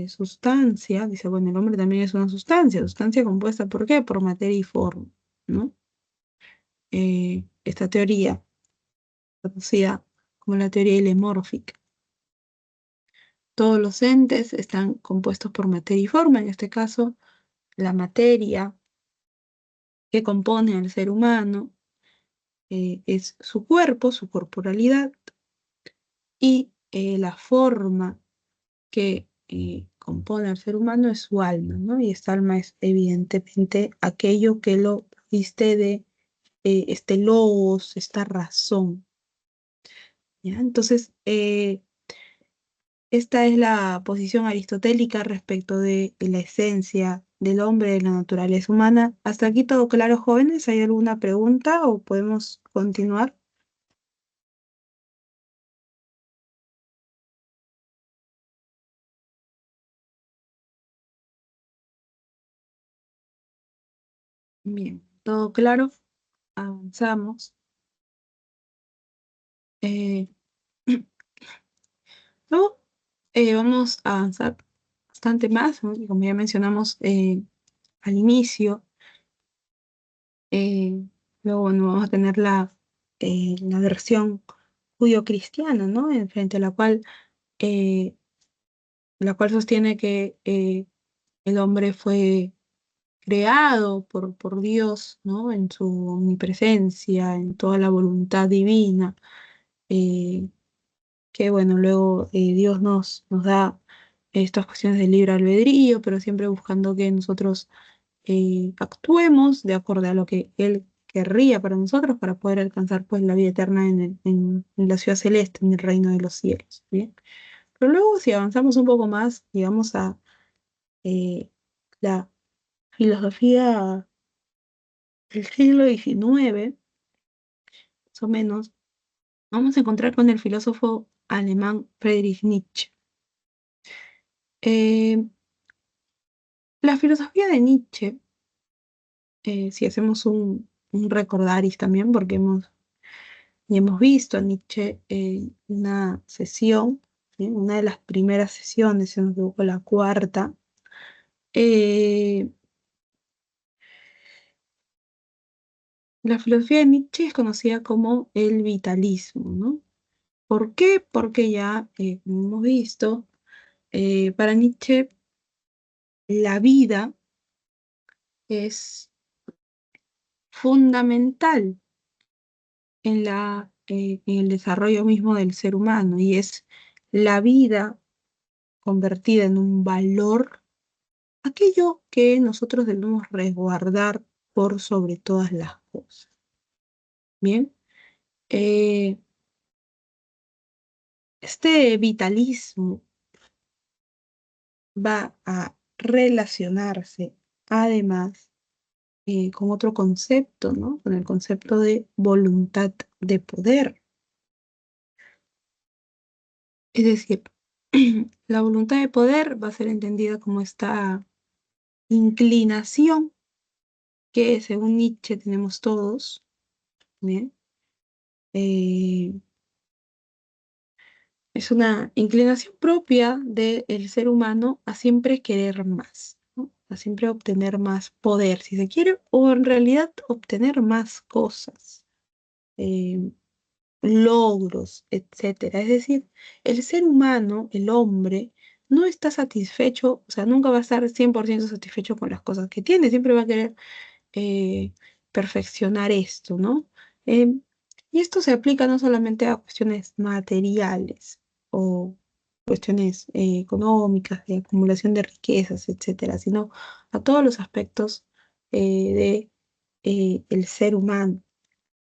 sustancia, dice, bueno, el hombre también es una sustancia compuesta ¿por qué? Por materia y forma, ¿no? Esta teoría, conocida como la teoría hilemórfica. Todos los entes están compuestos por materia y forma, en este caso, la materia que compone al ser humano es su cuerpo, su corporalidad, y la forma que compone al ser humano es su alma, ¿no? Y esta alma es evidentemente aquello que lo viste de este logos, esta razón, ¿ya? Entonces, esta es la posición aristotélica respecto de la esencia del hombre, de la naturaleza humana. ¿Hasta aquí todo claro, jóvenes? ¿Hay alguna pregunta o podemos continuar? Bien, todo claro, avanzamos. Eh, Luego vamos a avanzar bastante más, ¿no? Y como ya mencionamos al inicio, eh, luego bueno, vamos a tener la versión judio-cristiana, ¿no? En frente a eh, la cual sostiene que el hombre fue creado por Dios, ¿no? En su omnipresencia, en toda la voluntad divina, eh, que bueno, luego Dios nos da estas cuestiones de libre albedrío, pero siempre buscando que nosotros actuemos de acuerdo a lo que Él querría para nosotros para poder alcanzar pues la vida eterna en la ciudad celeste, en el reino de los cielos. ¿Bien? Pero luego si avanzamos un poco más, llegamos a la filosofía del siglo XIX, más o menos, vamos a encontrar con el filósofo alemán Friedrich Nietzsche. Eh, la filosofía de Nietzsche, si hacemos un recordaris también, porque hemos visto a Nietzsche en una sesión, ¿sí? Una de las primeras sesiones, si no me equivoco, la cuarta. eh, la filosofía de Nietzsche es conocida como el vitalismo, ¿no? ¿Por qué? Porque ya como hemos visto, para Nietzsche la vida es fundamental en el desarrollo mismo del ser humano y es la vida convertida en un valor, aquello que nosotros debemos resguardar por sobre todas las cosas. Bien, eh, este vitalismo va a relacionarse además con otro concepto, ¿no? Con el concepto de voluntad de poder. Es decir, la voluntad de poder va a ser entendida como esta inclinación que según Nietzsche tenemos todos, ¿bien? Eh, es una inclinación propia del ser humano a siempre querer más, ¿no? A siempre obtener más poder, si se quiere, o en realidad obtener más cosas. Eh, Logros, etcétera. Es decir, el ser humano, el hombre, no está satisfecho, o sea, nunca va a estar 100% satisfecho con las cosas que tiene, siempre va a querer eh, perfeccionar esto, ¿no? Em, y esto se aplica no solamente a cuestiones materiales o cuestiones económicas, de acumulación de riquezas, etcétera, sino a todos los aspectos de el ser humano.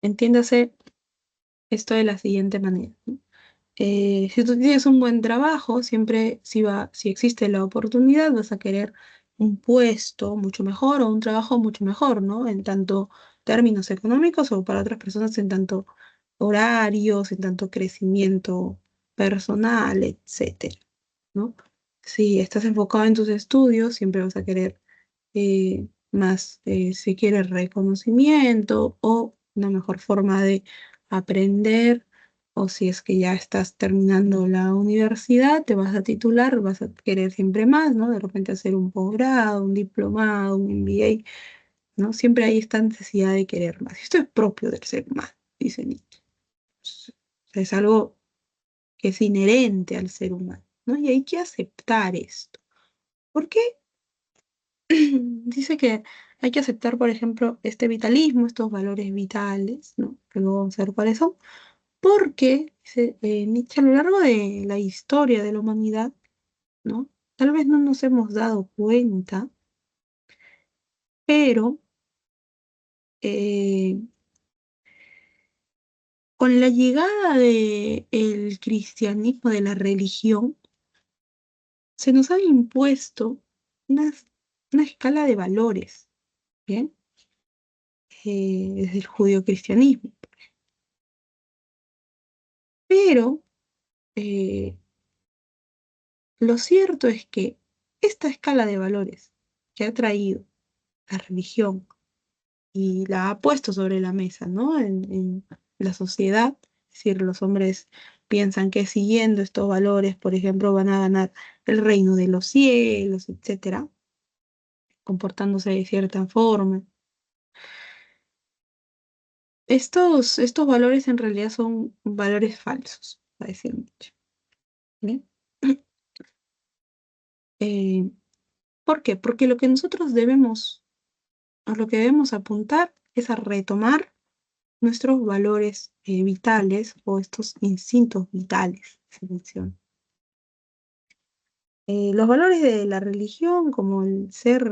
Entiéndase esto de la siguiente manera, ¿no? Si tú tienes un buen trabajo, siempre si existe la oportunidad, vas a querer un puesto mucho mejor o un trabajo mucho mejor, ¿no? En tanto términos económicos o para otras personas en tanto horarios, en tanto crecimiento personal, etcétera, ¿no? Si estás enfocado en tus estudios, siempre vas a querer más, si quieres, reconocimiento o una mejor forma de aprender, o si es que ya estás terminando la universidad, te vas a titular, vas a querer siempre más, ¿no? De repente hacer un posgrado, un diplomado, un MBA, ¿no? Siempre hay esta necesidad de querer más. Esto es propio del ser humano, dice Nietzsche. Es algo que es inherente al ser humano, ¿no? Y hay que aceptar esto. ¿Por qué? Dice que hay que aceptar, por ejemplo, este vitalismo, estos valores vitales, ¿no? Que luego vamos a ver cuáles son, porque dice, Nietzsche a lo largo de la historia de la humanidad, ¿no? Tal vez no nos hemos dado cuenta, pero eh, con la llegada del cristianismo, de la religión, se nos ha impuesto una, una escala de valores, ¿bien? Desde el judio-cristianismo. Pero eh, lo cierto es que esta escala de valores que ha traído la religión y la ha puesto sobre la mesa, ¿no? En la sociedad, es decir, los hombres piensan que siguiendo estos valores, por ejemplo, van a ganar el reino de los cielos, etcétera, comportándose de cierta forma. Estos valores en realidad son valores falsos, a decir mucho. ¿Bien? Eh, ¿Por qué? Porque lo que debemos apuntar es a retomar nuestros valores vitales o estos instintos vitales, se menciona. Los valores de la religión, como el ser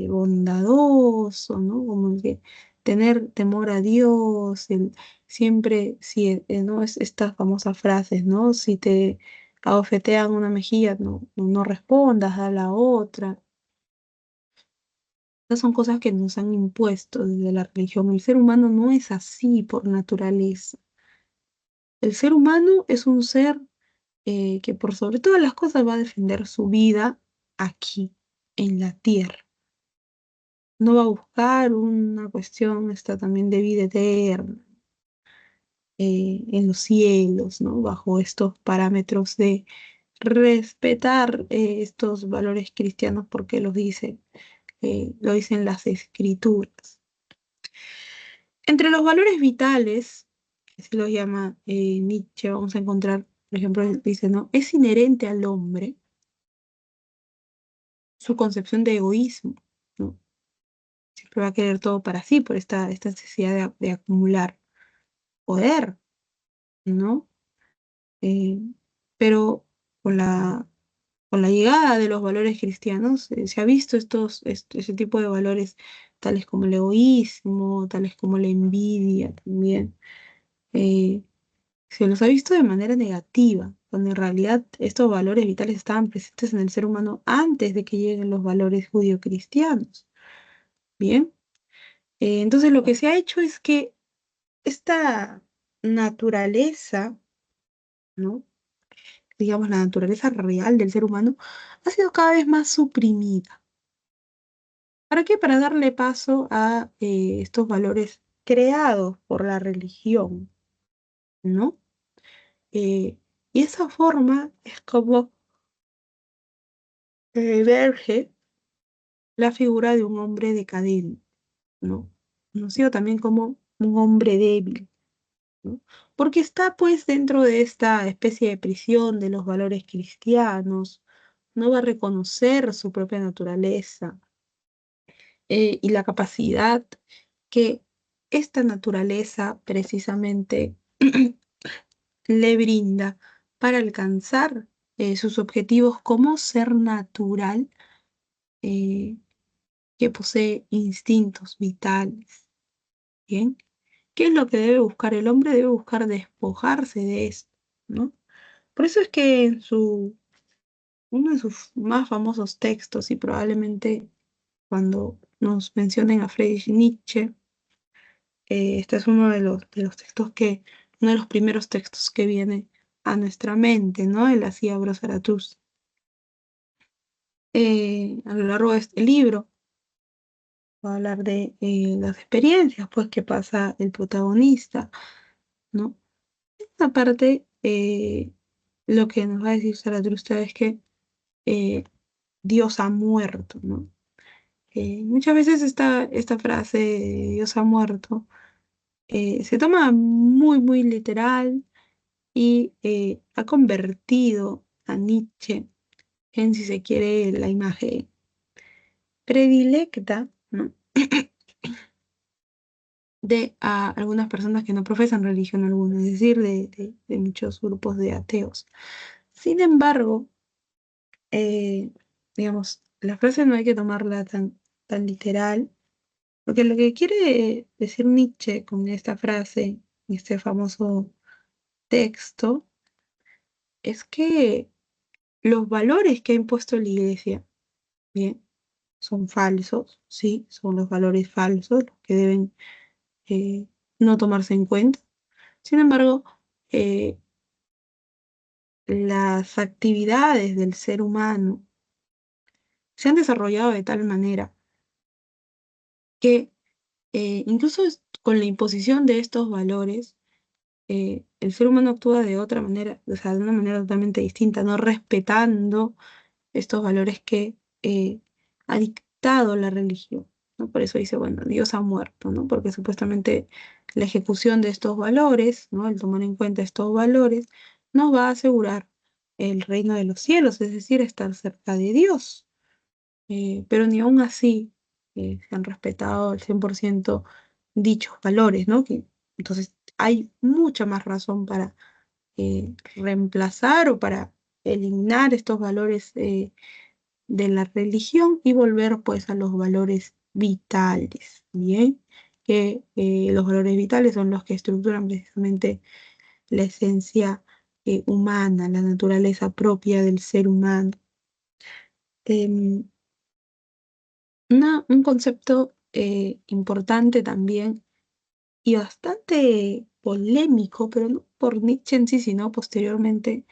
bondadoso, ¿no? Como el que tener temor a Dios, el siempre, si no es estas famosas frases, ¿no? Si te abofetean una mejilla, no respondas a la otra. Estas son cosas que nos han impuesto desde la religión. El ser humano no es así por naturaleza. El ser humano es un ser que por sobre todas las cosas va a defender su vida aquí, en la tierra. No va a buscar una cuestión esta también de vida eterna en los cielos, ¿no? Bajo estos parámetros de respetar estos valores cristianos porque lo dicen las escrituras. Entre los valores vitales, que se los llama Nietzsche, vamos a encontrar, por ejemplo, él dice, ¿no? Es inherente al hombre su concepción de egoísmo, ¿no? Siempre va a querer todo para sí por esta necesidad de acumular poder, ¿no? Eh, pero con con la llegada de los valores cristianos se ha visto ese tipo de valores tales como el egoísmo, tales como la envidia también. eh, Se los ha visto de manera negativa, cuando en realidad estos valores vitales estaban presentes en el ser humano antes de que lleguen los valores judio-cristianos. Bien, entonces lo que se ha hecho es que esta naturaleza, ¿no? Digamos, la naturaleza real del ser humano ha sido cada vez más suprimida. ¿Para qué? Para darle paso a estos valores creados por la religión, ¿no? Eh, y esa forma es como emerge la figura de un hombre decadente, ¿no? Conocido también como un hombre débil, ¿no? Porque está pues dentro de esta especie de prisión de los valores cristianos, no va a reconocer su propia naturaleza y la capacidad que esta naturaleza precisamente le brinda para alcanzar sus objetivos como ser natural eh, que posee instintos vitales. ¿Bien? ¿Qué es lo que debe buscar el hombre? Debe buscar despojarse de esto, ¿no? Por eso es que uno de sus más famosos textos, y probablemente cuando nos mencionen a Friedrich Nietzsche, este es uno de de los textos uno de los primeros textos que viene a nuestra mente, ¿no? El Así habló Zaratustra. A lo largo de este libro va a hablar de las experiencias, pues, que pasa el protagonista, ¿no? Esta parte, lo que nos va a decir Zaratustra es que eh, Dios ha muerto, ¿no? Muchas veces esta frase, Dios ha muerto, se toma muy literal y ha convertido a Nietzsche en, si se quiere, la imagen predilecta, ¿no? de algunas personas que no profesan religión alguna, es decir, de muchos grupos de ateos. Sin embargo, eh, digamos, la frase no hay que tomarla tan literal, porque lo que quiere decir Nietzsche con esta frase, este famoso texto, es que los valores que ha impuesto la Iglesia, bien, son falsos, sí, son los valores falsos los que deben eh, no tomarse en cuenta. Sin embargo, eh, las actividades del ser humano se han desarrollado de tal manera que incluso con la imposición de estos valores, el ser humano actúa de otra manera, o sea, de una manera totalmente distinta, no respetando estos valores que ha dictado la religión, ¿no? Por eso dice, bueno, Dios ha muerto, ¿no? Porque supuestamente la ejecución de estos valores, ¿no? El tomar en cuenta estos valores, nos va a asegurar el reino de los cielos, es decir, estar cerca de Dios. Pero ni aún así se han respetado al 100% dichos valores, ¿no? Que Entonces hay mucha más razón para reemplazar o para eliminar estos valores de la religión y volver pues a los valores vitales, ¿bien? Que los valores vitales son los que estructuran precisamente la esencia humana, la naturaleza propia del ser humano. Em, un concepto importante también y bastante polémico, pero no por Nietzsche en sí, sino posteriormente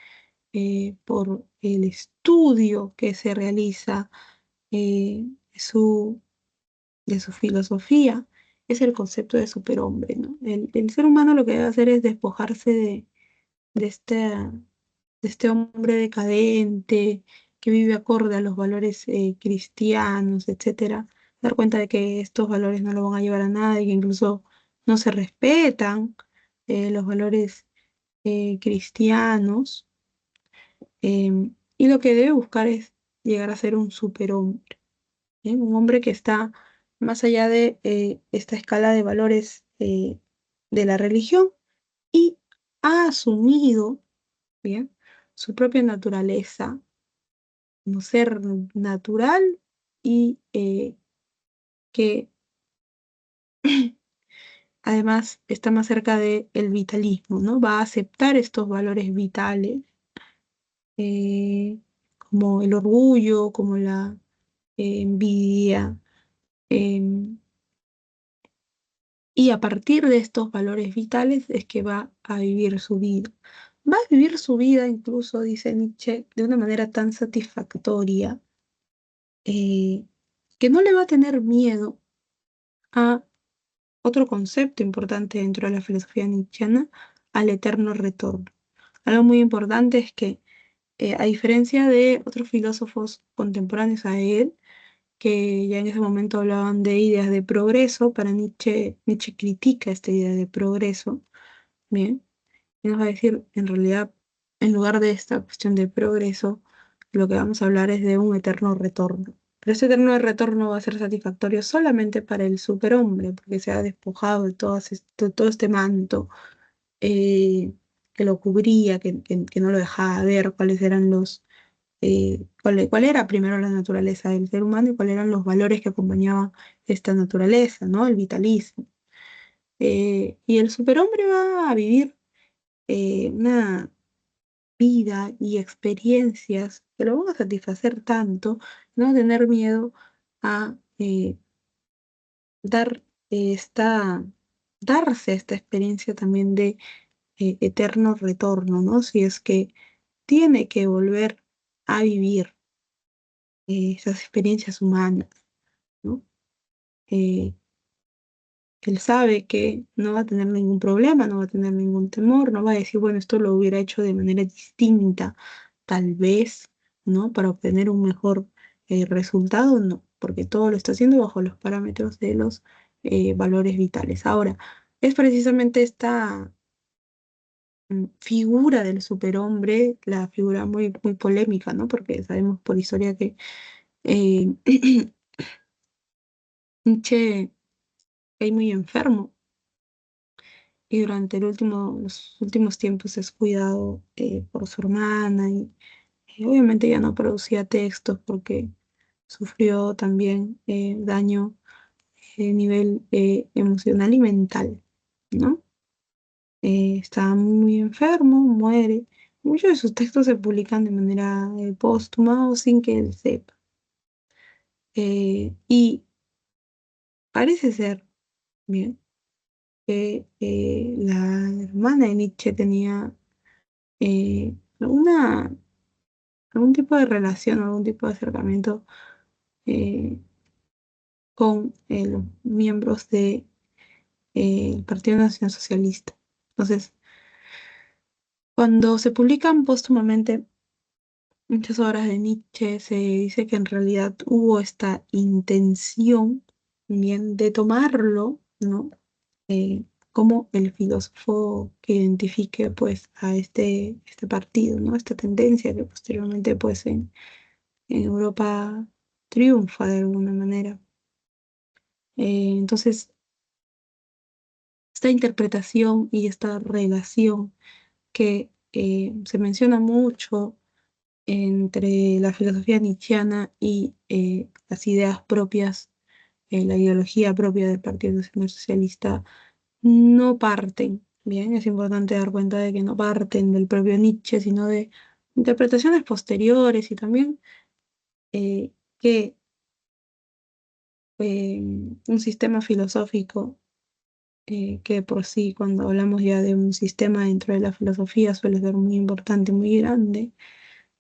por el estudio que se realiza eh, de su, de su filosofía, es el concepto de superhombre, ¿no? El ser humano lo que debe hacer es despojarse de este hombre decadente que vive acorde a los valores cristianos, etcétera, dar cuenta de que estos valores no lo van a llevar a nada y que incluso no se respetan los valores cristianos, y lo que debe buscar es llegar a ser un superhombre, ¿bien? Un hombre que está más allá de esta escala de valores de la religión y ha asumido, ¿bien?, su propia naturaleza como ser natural y que además está más cerca del vitalismo, ¿no? Va a aceptar estos valores vitales eh, como el orgullo, como la envidia, em, y a partir de estos valores vitales es que va a vivir su vida. Va a vivir su vida, incluso, dice Nietzsche, de una manera tan satisfactoria eh, que no le va a tener miedo a otro concepto importante dentro de la filosofía nietzscheana, al eterno retorno. Algo muy importante es que, a diferencia de otros filósofos contemporáneos a él, que ya en ese momento hablaban de ideas de progreso, para Nietzsche, Nietzsche critica esta idea de progreso, ¿bien? Y nos va a decir, en realidad, en lugar de esta cuestión de progreso, lo que vamos a hablar es de un eterno retorno. Pero ese eterno retorno va a ser satisfactorio solamente para el superhombre, porque se ha despojado de todo este manto eh, que lo cubría, que no lo dejaba ver cuáles eran cuál era primero la naturaleza del ser humano y cuáles eran los valores que acompañaban esta naturaleza, ¿no? El vitalismo. Y el superhombre va a vivir una vida y experiencias que lo van a satisfacer tanto, no tener miedo a dar esta, darse esta experiencia también de eterno retorno, ¿no? Si es que tiene que volver a vivir esas experiencias humanas, ¿no? Eh, Él sabe que no va a tener ningún problema, no va a tener ningún temor, no va a decir, bueno, esto lo hubiera hecho de manera distinta, tal vez, ¿no? Para obtener un mejor resultado, no, porque todo lo está haciendo bajo los parámetros de los valores vitales. Ahora, es precisamente esta figura del superhombre, la figura muy, muy polémica, ¿no? Porque sabemos por historia que eh, Nietzsche es muy enfermo y durante los últimos tiempos es cuidado por su hermana y obviamente ya no producía textos porque sufrió también daño a nivel emocional y mental, ¿no? Estaba muy enfermo, muere. Muchos de sus textos se publican de manera póstuma o sin que él sepa. Y parece ser, bien, que la hermana de Nietzsche tenía algún tipo de relación, algún tipo de acercamiento eh, con los miembros del Partido Nacional Socialista. Entonces, cuando se publican póstumamente muchas obras de Nietzsche, se dice que en realidad hubo esta intención bien de tomarlo, ¿no? Como el filósofo que identifique pues a este partido, ¿no? Esta tendencia que posteriormente pues en Europa triunfa de alguna manera. Entonces, esta interpretación y esta relación que se menciona mucho entre la filosofía nietzscheana y las ideas propias, la ideología propia del Partido Nacional Socialista, no parten, bien, es importante dar cuenta de que no parten del propio Nietzsche, sino de interpretaciones posteriores y también que un sistema filosófico que por sí, cuando hablamos ya de un sistema dentro de la filosofía, suele ser muy importante, muy grande,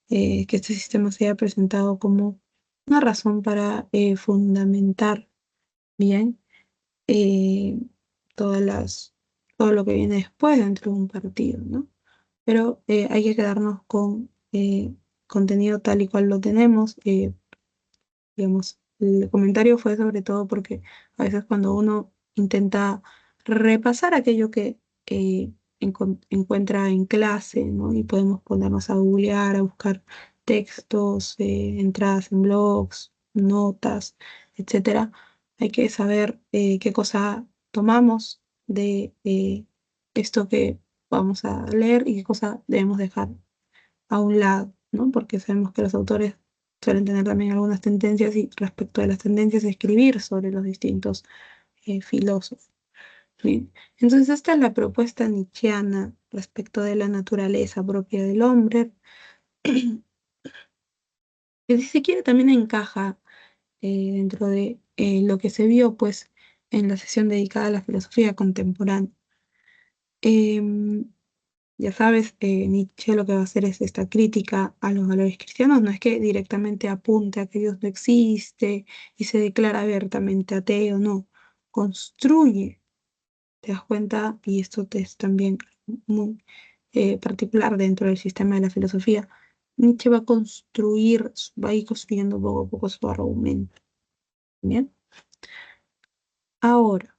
que este sistema se haya presentado como una razón para fundamentar bien eh, todas todo lo que viene después dentro de un partido, ¿no? Pero hay que quedarnos con contenido tal y cual lo tenemos. Digamos, el comentario fue sobre todo porque a veces cuando uno intenta repasar aquello que encuentra en clase, ¿no? Y podemos ponernos a googlear, a buscar textos, entradas en blogs, notas, etcétera. Hay que saber qué cosa tomamos de esto que vamos a leer y qué cosa debemos dejar a un lado, ¿no? Porque sabemos que los autores suelen tener también algunas tendencias y respecto de las tendencias escribir sobre los distintos filósofos. Bien. Entonces, esta es la propuesta nietzscheana respecto de la naturaleza propia del hombre, que si se quiere también encaja dentro de lo que se vio pues en la sesión dedicada a la filosofía contemporánea. Em, Ya sabes, Nietzsche lo que va a hacer es esta crítica a los valores cristianos, no es que directamente apunte a que Dios no existe y se declara abiertamente ateo, no, construye, te das cuenta, y esto es también muy particular dentro del sistema de la filosofía, Nietzsche va a construir, va a ir construyendo poco a poco su argumento, ¿bien? Ahora,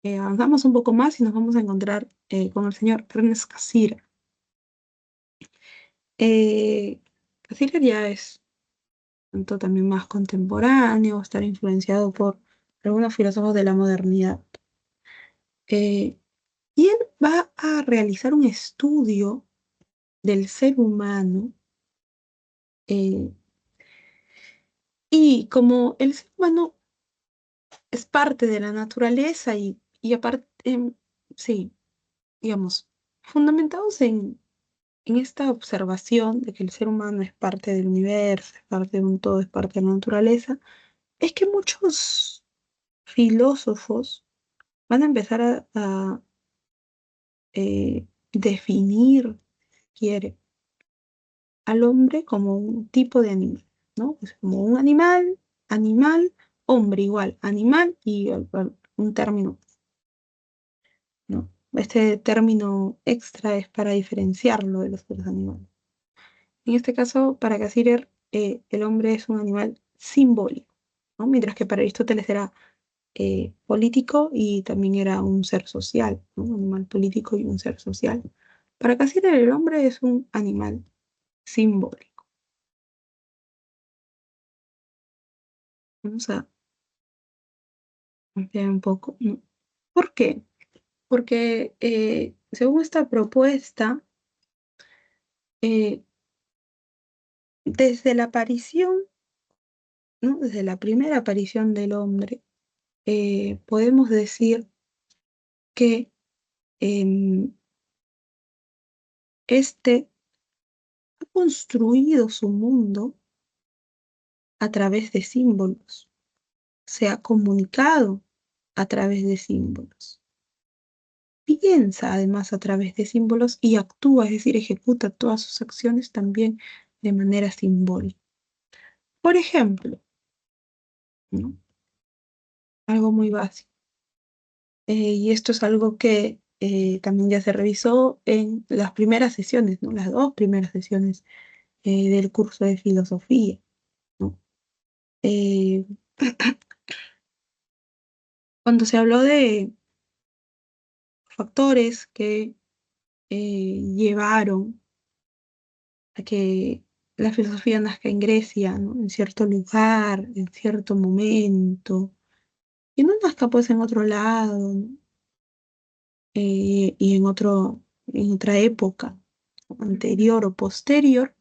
avanzamos un poco más y nos vamos a encontrar con el señor Ernest Cassirer. Eh, Cassirer ya es tanto también más contemporáneo, estar influenciado por algunos filósofos de la modernidad. Eh, y él va a realizar un estudio del ser humano eh, y como el ser humano es parte de la naturaleza y aparte, sí, digamos, fundamentados en esta observación de que el ser humano es parte del universo, es parte de un todo, es parte de la naturaleza, es que muchos filósofos van a empezar a, definir, si quiere, al hombre como un tipo de animal, ¿no? Es como un animal, animal, hombre igual, animal y un término, ¿no? Este término extra es para diferenciarlo de los otros animales. En este caso, para Cassirer, el hombre es un animal simbólico, ¿no? Mientras que para Aristóteles era político y también era un ser social, ¿no? Un animal político y un ser social. Para Cassirer el hombre es un animal simbólico. Vamos a ampliar un poco, ¿no? ¿Por qué? Porque según esta propuesta, eh, desde la aparición, ¿no? Desde la primera aparición del hombre, podemos decir que em, este ha construido su mundo a través de símbolos, se ha comunicado a través de símbolos, piensa además a través de símbolos y actúa, es decir, ejecuta todas sus acciones también de manera simbólica. Por ejemplo, ¿no? Algo muy básico, y esto es algo que también ya se revisó en las primeras sesiones, ¿no? Las dos primeras sesiones del curso de filosofía, ¿no? Eh, Cuando se habló de factores que llevaron a que la filosofía nazca en Grecia, ¿no? En cierto lugar, en cierto momento. y no nazca pues en otro lado, ¿no? Y en otra época anterior o posterior.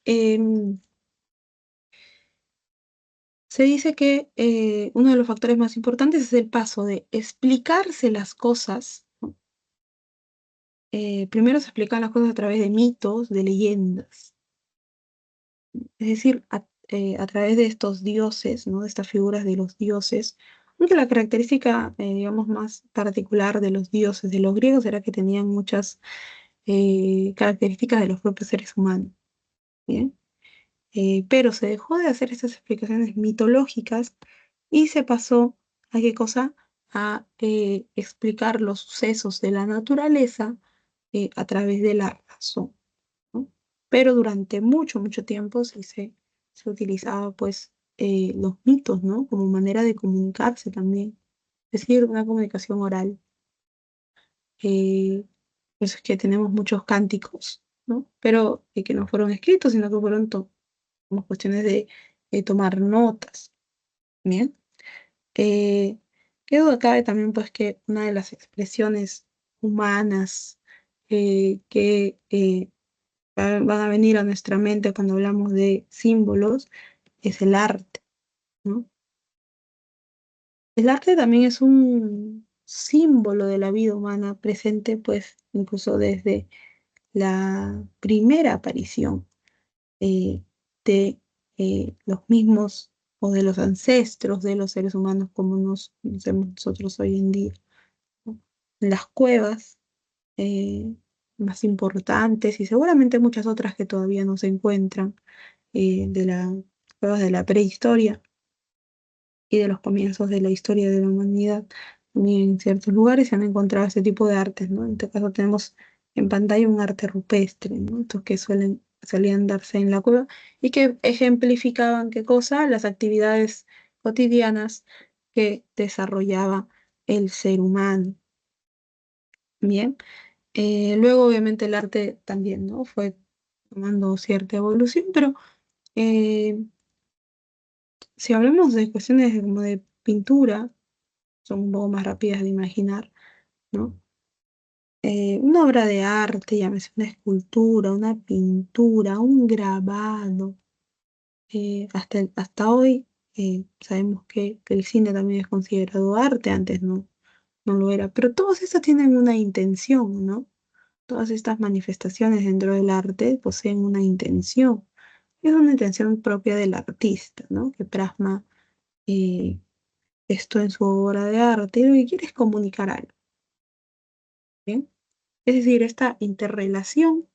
em, Se dice que uno de los factores más importantes es el paso de explicarse las cosas, ¿no? Primero se explican las cosas a través de mitos, de leyendas, es decir, a través de estos dioses, ¿no? De estas figuras de los dioses. Aunque la característica, digamos, más particular de los dioses de los griegos era que tenían muchas características de los propios seres humanos, ¿bien? Pero se dejó de hacer estas explicaciones mitológicas y se pasó a qué cosa, a explicar los sucesos de la naturaleza a través de la razón, ¿no? Pero durante mucho, mucho tiempo se utilizaba pues los mitos, ¿no? Como manera de comunicarse también, es decir, una comunicación oral. Eh, pues es que tenemos muchos cánticos, ¿no? Pero que no fueron escritos, sino que fueron como cuestiones de tomar notas, ¿bien? Eh, Qué duda cabe también pues que una de las expresiones humanas que van a venir a nuestra mente cuando hablamos de símbolos es el arte, ¿no? El arte también es un símbolo de la vida humana presente pues incluso desde la primera aparición eh, de los mismos o de los ancestros de los seres humanos como nos conocemos nosotros hoy en día, ¿no? Las cuevas más importantes y seguramente muchas otras que todavía no se encuentran de las cuevas de la prehistoria y de los comienzos de la historia de la humanidad. También en ciertos lugares se han encontrado este tipo de artes, ¿no? En este caso tenemos en pantalla un arte rupestre, ¿no? Estos que solían darse en la cueva y que ejemplificaban qué cosa, las actividades cotidianas que desarrollaba el ser humano. Bien. Luego, obviamente, el arte también, ¿no? Fue tomando cierta evolución, pero eh, si hablamos de cuestiones como de pintura, son un poco más rápidas de imaginar, ¿no? Una obra de arte, llámese una escultura, una pintura, un grabado, hasta hoy sabemos que el cine también es considerado arte, antes no lo era, pero todas estas tienen una intención, ¿no? Todas estas manifestaciones dentro del arte poseen una intención. Es una intención propia del artista, ¿no? Que plasma eh, esto en su obra de arte y lo que quiere es comunicar algo, ¿bien? Es decir, esta interrelación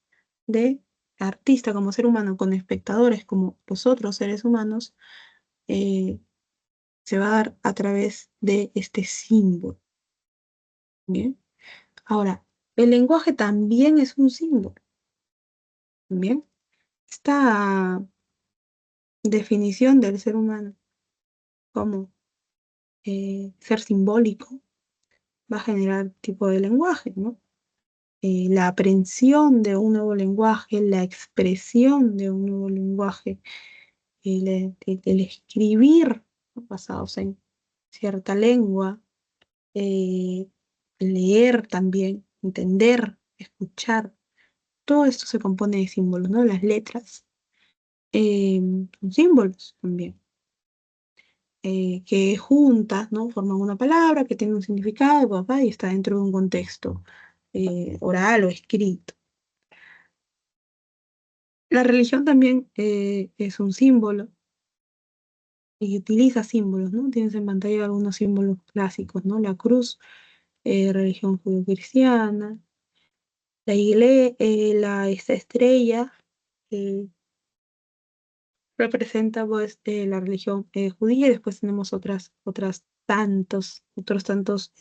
de artista como ser humano con espectadores como los otros seres humanos eh, se va a dar a través de este símbolo, ¿bien? Ahora, el lenguaje también es un símbolo, ¿bien? Esta definición del ser humano como ser simbólico va a generar tipo de lenguaje, ¿no? La aprehensión de un nuevo lenguaje, la expresión de un nuevo lenguaje, el escribir, ¿no? Basados en cierta lengua, eh, leer también, entender, escuchar, todo esto se compone de símbolos, ¿no? Las letras son símbolos también. Que juntas, ¿no? Forman una palabra que tiene un significado, papá, y está dentro de un contexto oral o escrito. La religión también es un símbolo y utiliza símbolos, ¿no? Tienes en pantalla algunos símbolos clásicos, ¿no? La cruz, religión judio-cristiana, esta estrella eh, representa pues la religión judía y después tenemos otros tantos objetos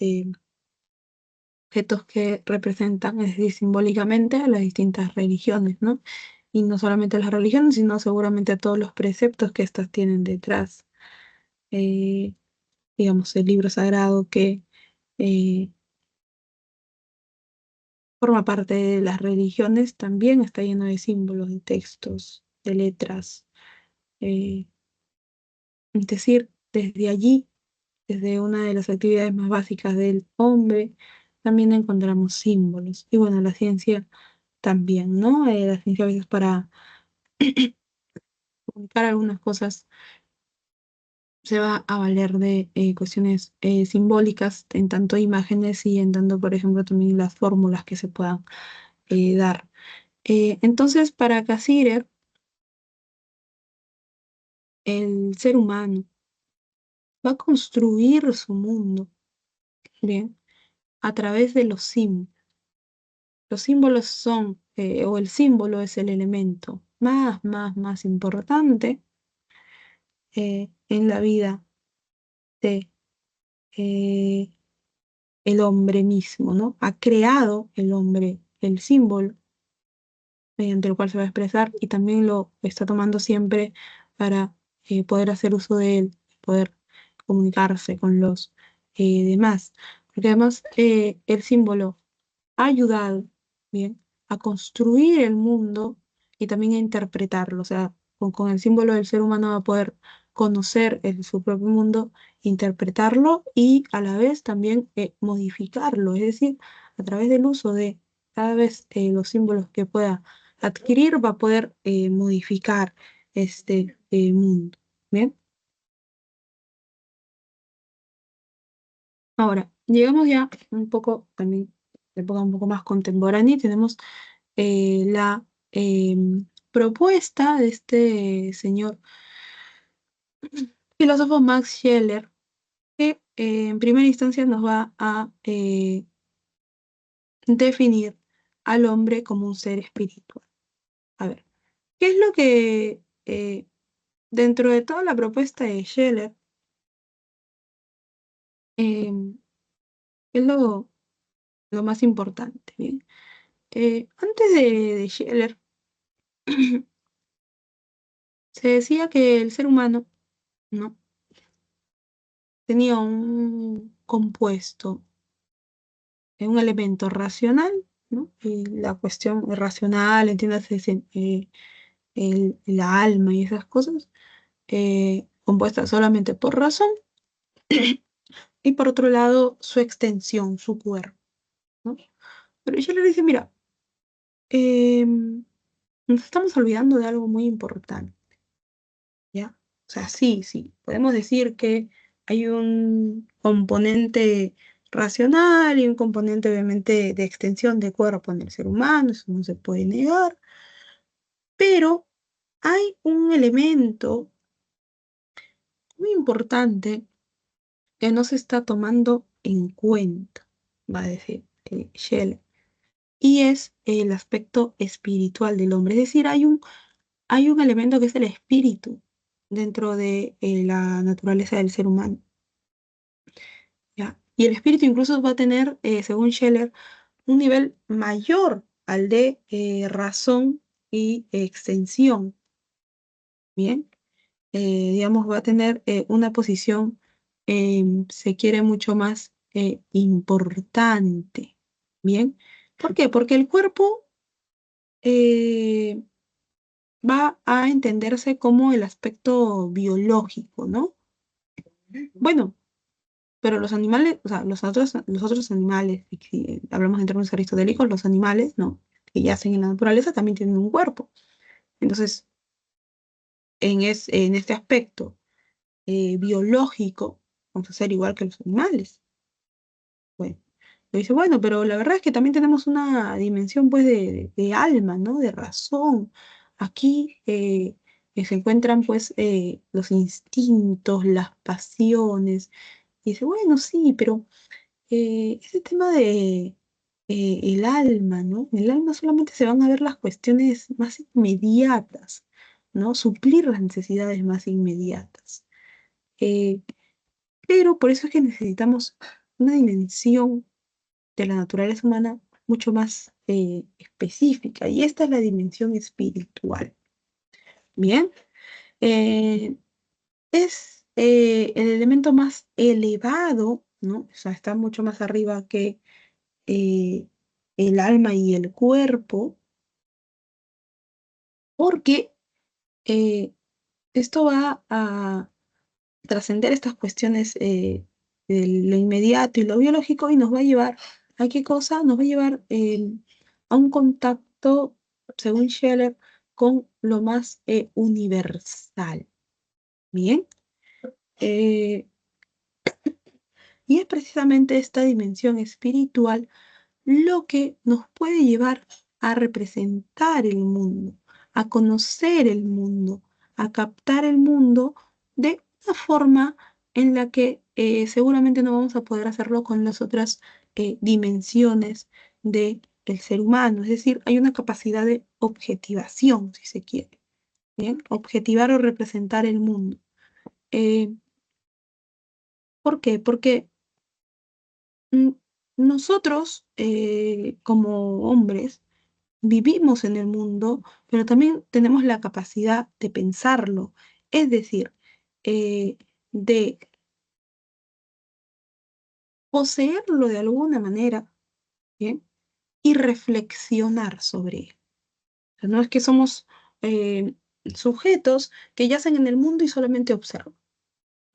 que representan, es decir, simbólicamente a las distintas religiones, ¿no? Y no solamente a las religiones, sino seguramente a todos los preceptos que éstas tienen detrás. Eh, digamos, el libro sagrado que eh, forma parte de las religiones también está lleno de símbolos, de textos, de letras. eh, es decir, desde allí desde una de las actividades más básicas del hombre, también encontramos símbolos. Y bueno, la ciencia también, ¿no? La ciencia a veces para comunicar algunas cosas se va a valer de cuestiones simbólicas, en tanto imágenes y en tanto, por ejemplo, también las fórmulas que se puedan dar. Entonces, para Cassirer, el ser humano va a construir su mundo, ¿bien? A través de los símbolos. Los símbolos son, o el símbolo es el elemento más importante en la vida de eh, el hombre mismo, ¿no? Ha creado el hombre el símbolo mediante el cual se va a expresar y también lo está tomando siempre para poder hacer uso de él, poder comunicarse con los demás. Porque además el símbolo ha ayudado, bien, a construir el mundo y también a interpretarlo. O sea, con el símbolo del ser humano va a poder conocer su propio mundo, interpretarlo y a la vez también modificarlo. Es decir, a través del uso de cada vez los símbolos que pueda adquirir, va a poder modificar este mundo. Bien, ahora llegamos ya un poco también de época un poco más contemporánea y tenemos la propuesta de este señor filósofo Max Scheler, que en primera instancia nos va a definir al hombre como un ser espiritual. A ver, ¿qué es lo que dentro de toda la propuesta de Scheler, es lo más importante? Bien, antes de Scheler, se decía que el ser humano, ¿no? Tenía un compuesto, un elemento racional, ¿no? Y la cuestión racional, entiéndase, la alma y esas cosas, compuesta solamente por razón, y por otro lado, su extensión, su cuerpo, ¿no? Pero ella le dice, mira, nos estamos olvidando de algo muy importante, ¿ya? O sea, sí, podemos decir que hay un componente racional y un componente obviamente de extensión de cuerpo en el ser humano, eso no se puede negar, pero hay un elemento muy importante que no se está tomando en cuenta, va a decir Shelley, y es el aspecto espiritual del hombre. Es decir, hay un elemento que es el espíritu dentro de la naturaleza del ser humano, ¿ya? Y el espíritu incluso va a tener, según Scheller, un nivel mayor al de razón y extensión, ¿bien? Digamos, va a tener una posición, se quiere mucho más importante, ¿bien? ¿Por qué? Porque el cuerpo eh, va a entenderse como el aspecto biológico, ¿no? Bueno, pero los animales, o sea, los otros animales, y si hablamos en términos aristotélicos, los animales, ¿no? Que yacen en la naturaleza también tienen un cuerpo. Entonces, en este aspecto biológico, vamos a ser igual que los animales. Bueno, le dice, bueno, pero la verdad es que también tenemos una dimensión, pues, de alma, ¿no? De razón. Aquí se encuentran, pues, los instintos, las pasiones. Y dice, bueno, sí, pero ese tema de el alma, ¿no? En el alma solamente se van a ver las cuestiones más inmediatas, ¿no? Suplir las necesidades más inmediatas. Eh, pero por eso es que necesitamos una dimensión de la naturaleza humana mucho más específica, y esta es la dimensión espiritual. Bien, Eh, es el elemento más elevado, ¿no? O sea, está mucho más arriba que eh, el alma y el cuerpo, porque eh, esto va a trascender estas cuestiones de lo inmediato y lo biológico y nos va a llevar ¿a qué cosa? Nos va a llevar a un contacto, según Scheller, con lo más universal. Bien. Eh, y es precisamente esta dimensión espiritual lo que nos puede llevar a representar el mundo, a conocer el mundo, a captar el mundo de una forma en la que seguramente no vamos a poder hacerlo con las otras dimensiones del ser humano. Es decir, hay una capacidad de objetivación, si se quiere, ¿bien? Objetivar o representar el mundo. Eh, ¿Por qué? Porque mm, nosotros, como hombres, vivimos en el mundo, pero también tenemos la capacidad de pensarlo, es decir, eh, de poseerlo de alguna manera, ¿bien? Y reflexionar sobre él. O sea, no es que somos eh, sujetos que yacen en el mundo y solamente observan.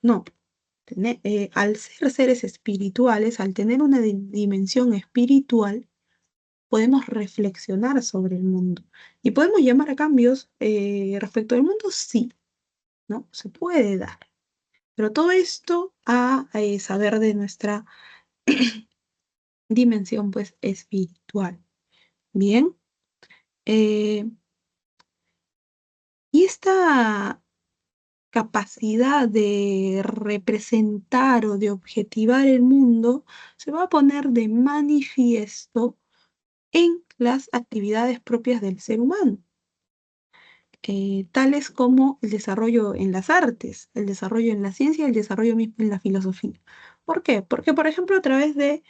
No, al ser seres espirituales, al tener una dimensión espiritual, podemos reflexionar sobre el mundo. ¿Y podemos llamar a cambios respecto del mundo? Sí, ¿no? Se puede dar. Pero todo esto a saber de nuestra dimensión, pues, espiritual. Bien. Eh, y esta capacidad de representar o de objetivar el mundo se va a poner de manifiesto en las actividades propias del ser humano. Tales como el desarrollo en las artes, el desarrollo en la ciencia y el desarrollo mismo en la filosofía. ¿Por qué? Porque, por ejemplo, a través de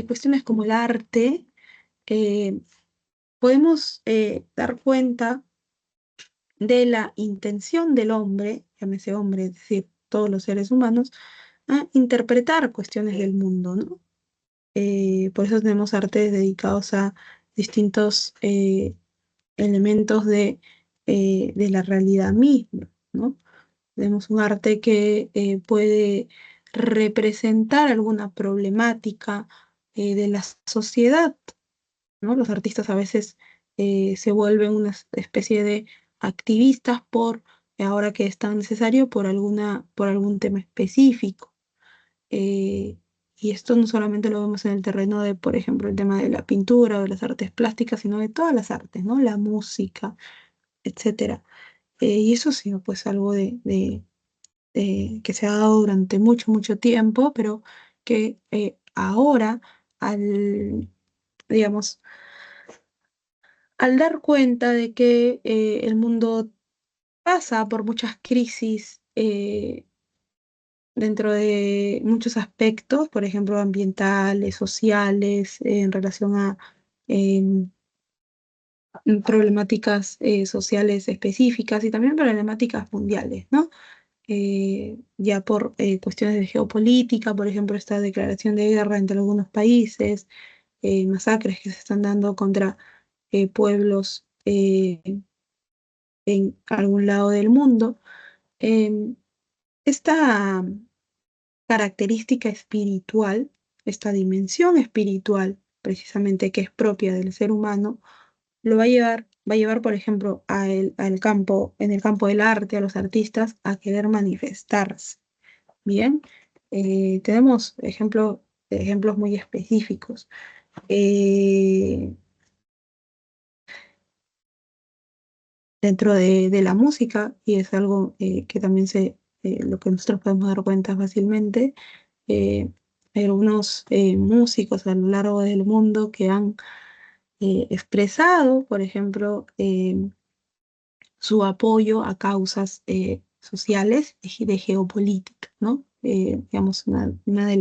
cuestiones como el arte, eh, podemos dar cuenta de la intención del hombre, llámese hombre, es decir, todos los seres humanos, a interpretar cuestiones del mundo, ¿no? Por eso tenemos artes dedicados a distintos elementos de la realidad misma, ¿no? Tenemos un arte que puede representar alguna problemática de la sociedad, ¿no? Los artistas a veces se vuelven una especie de activistas ahora que es tan necesario, por algún tema específico. Eh, y esto no solamente lo vemos en el terreno de, por ejemplo, el tema de la pintura o de las artes plásticas, sino de todas las artes, ¿no? La música, etcétera. Y eso ha sido pues algo que se ha dado durante mucho, mucho tiempo, pero que ahora, digamos, al dar cuenta de que el mundo pasa por muchas crisis dentro de muchos aspectos, por ejemplo, ambientales, sociales, en relación a em, problemáticas sociales específicas y también problemáticas mundiales, ¿no? Ya por cuestiones de geopolítica, por ejemplo, esta declaración de guerra entre algunos países, masacres que se están dando contra pueblos en algún lado del mundo. Em, esta característica espiritual, esta dimensión espiritual, precisamente que es propia del ser humano, va a llevar, por ejemplo, al campo, en el campo del arte, a los artistas, a querer manifestarse. Bien. Tenemos ejemplos muy específicos. Eh, Dentro de la música, y es algo que también lo que nosotros podemos dar cuenta fácilmente, eh, hay algunos músicos a lo largo del mundo que han expresado, por ejemplo, su apoyo a causas sociales de geopolítica, ¿no? Digamos, uno de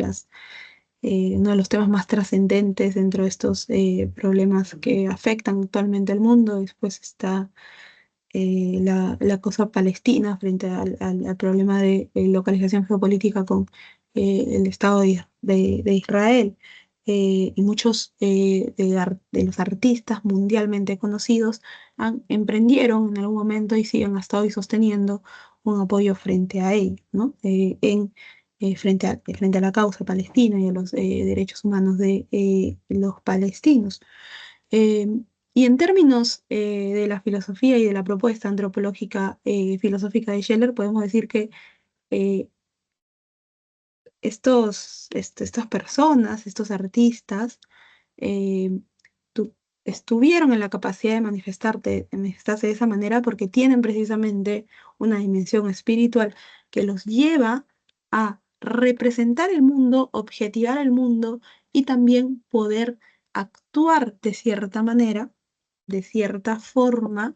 los temas más trascendentes dentro de estos problemas que afectan actualmente al mundo. Después está la cosa palestina frente al problema de localización geopolítica con el Estado de Israel. Y muchos de los artistas mundialmente conocidos emprendieron en algún momento y siguen hasta hoy sosteniendo un apoyo frente a ello, ¿no? frente a la causa palestina y a los derechos humanos de los palestinos. Eh, y en términos de la filosofía y de la propuesta antropológica filosófica de Scheller, podemos decir que eh, estas personas, estos artistas, eh, tu- estuvieron en la capacidad de manifestarse de esa manera porque tienen precisamente una dimensión espiritual que los lleva a representar el mundo, objetivar el mundo y también poder actuar de cierta manera, de cierta forma,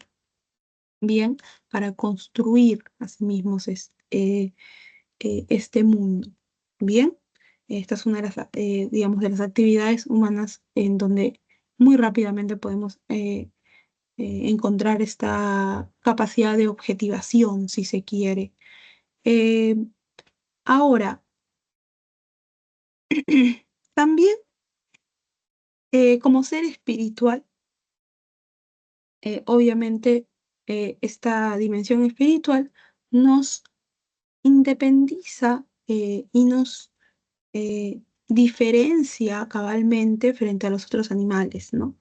bien, para construir a sí mismos este mundo. Bien, esta es una de las, digamos, de las actividades humanas en donde muy rápidamente podemos encontrar esta capacidad de objetivación, si se quiere. Eh, ahora, también como ser espiritual, obviamente esta dimensión espiritual nos independiza y nos diferencia cabalmente frente a los otros animales, ¿no?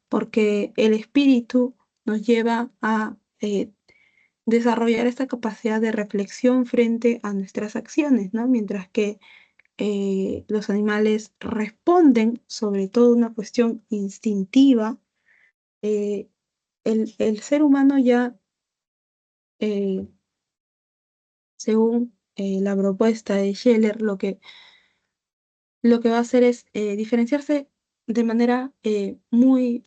Porque el espíritu nos lleva a desarrollar esta capacidad de reflexión frente a nuestras acciones, ¿no? Mientras que los animales responden sobre todo una cuestión instintiva, eh, el ser humano ya, eh, según la propuesta de Scheller, lo que va a hacer es diferenciarse de manera muy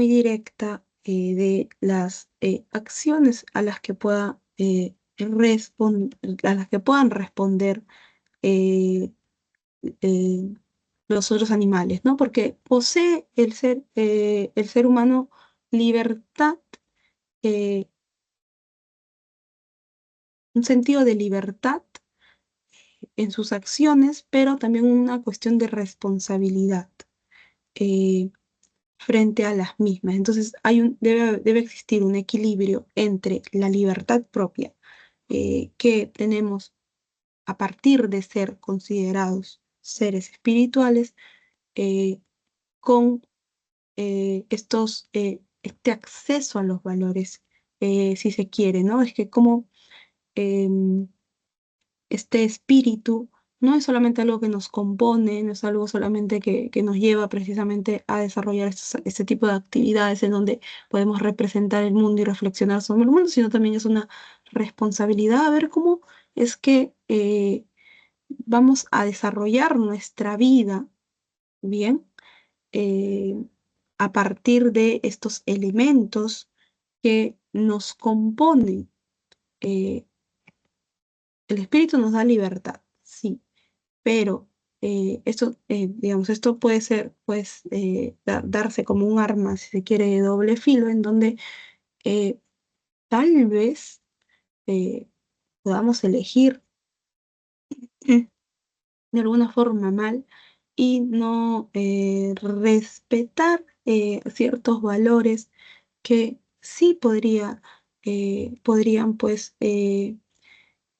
directa de las acciones a las que a las que puedan responder eh, eh, los otros animales, ¿no? Porque posee el ser humano libertad, eh, un sentido de libertad en sus acciones, pero también una cuestión de responsabilidad. eh, Frente a las mismas. Entonces debe existir un equilibrio entre la libertad propia que tenemos a partir de ser considerados seres espirituales eh, con este acceso a los valores, si se quiere, ¿no? Es que como em, este espíritu no es solamente algo que nos compone, no es algo solamente que nos lleva precisamente a desarrollar este tipo de actividades en donde podemos representar el mundo y reflexionar sobre el mundo, sino también es una responsabilidad a ver cómo es que vamos a desarrollar nuestra vida, ¿bien? Eh, a partir de estos elementos que nos componen. Eh, el espíritu nos da libertad, sí, pero digamos, esto puede ser, pues, darse como un arma, si se quiere, de doble filo, en donde eh, tal vez eh, podamos elegir de alguna forma mal y no respetar ciertos valores que sí podrían, pues,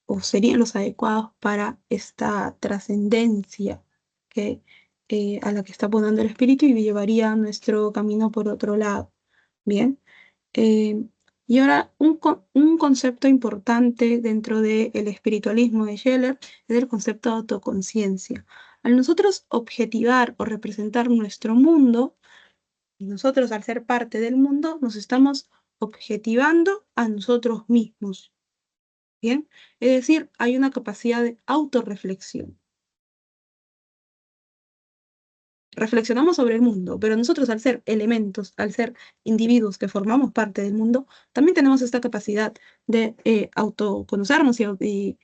o serían los adecuados para esta trascendencia que, a la que está apuntando el espíritu y llevaría nuestro camino por otro lado. Bien. Eh, y ahora un concepto importante dentro del espiritualismo de Scheller es el concepto de autoconciencia. Al nosotros objetivar o representar nuestro mundo, y nosotros al ser parte del mundo, nos estamos objetivando a nosotros mismos. Bien, es decir, hay una capacidad de autorreflexión. Reflexionamos sobre el mundo, pero nosotros al ser elementos, al ser individuos que formamos parte del mundo, también tenemos esta capacidad de autoconocernos y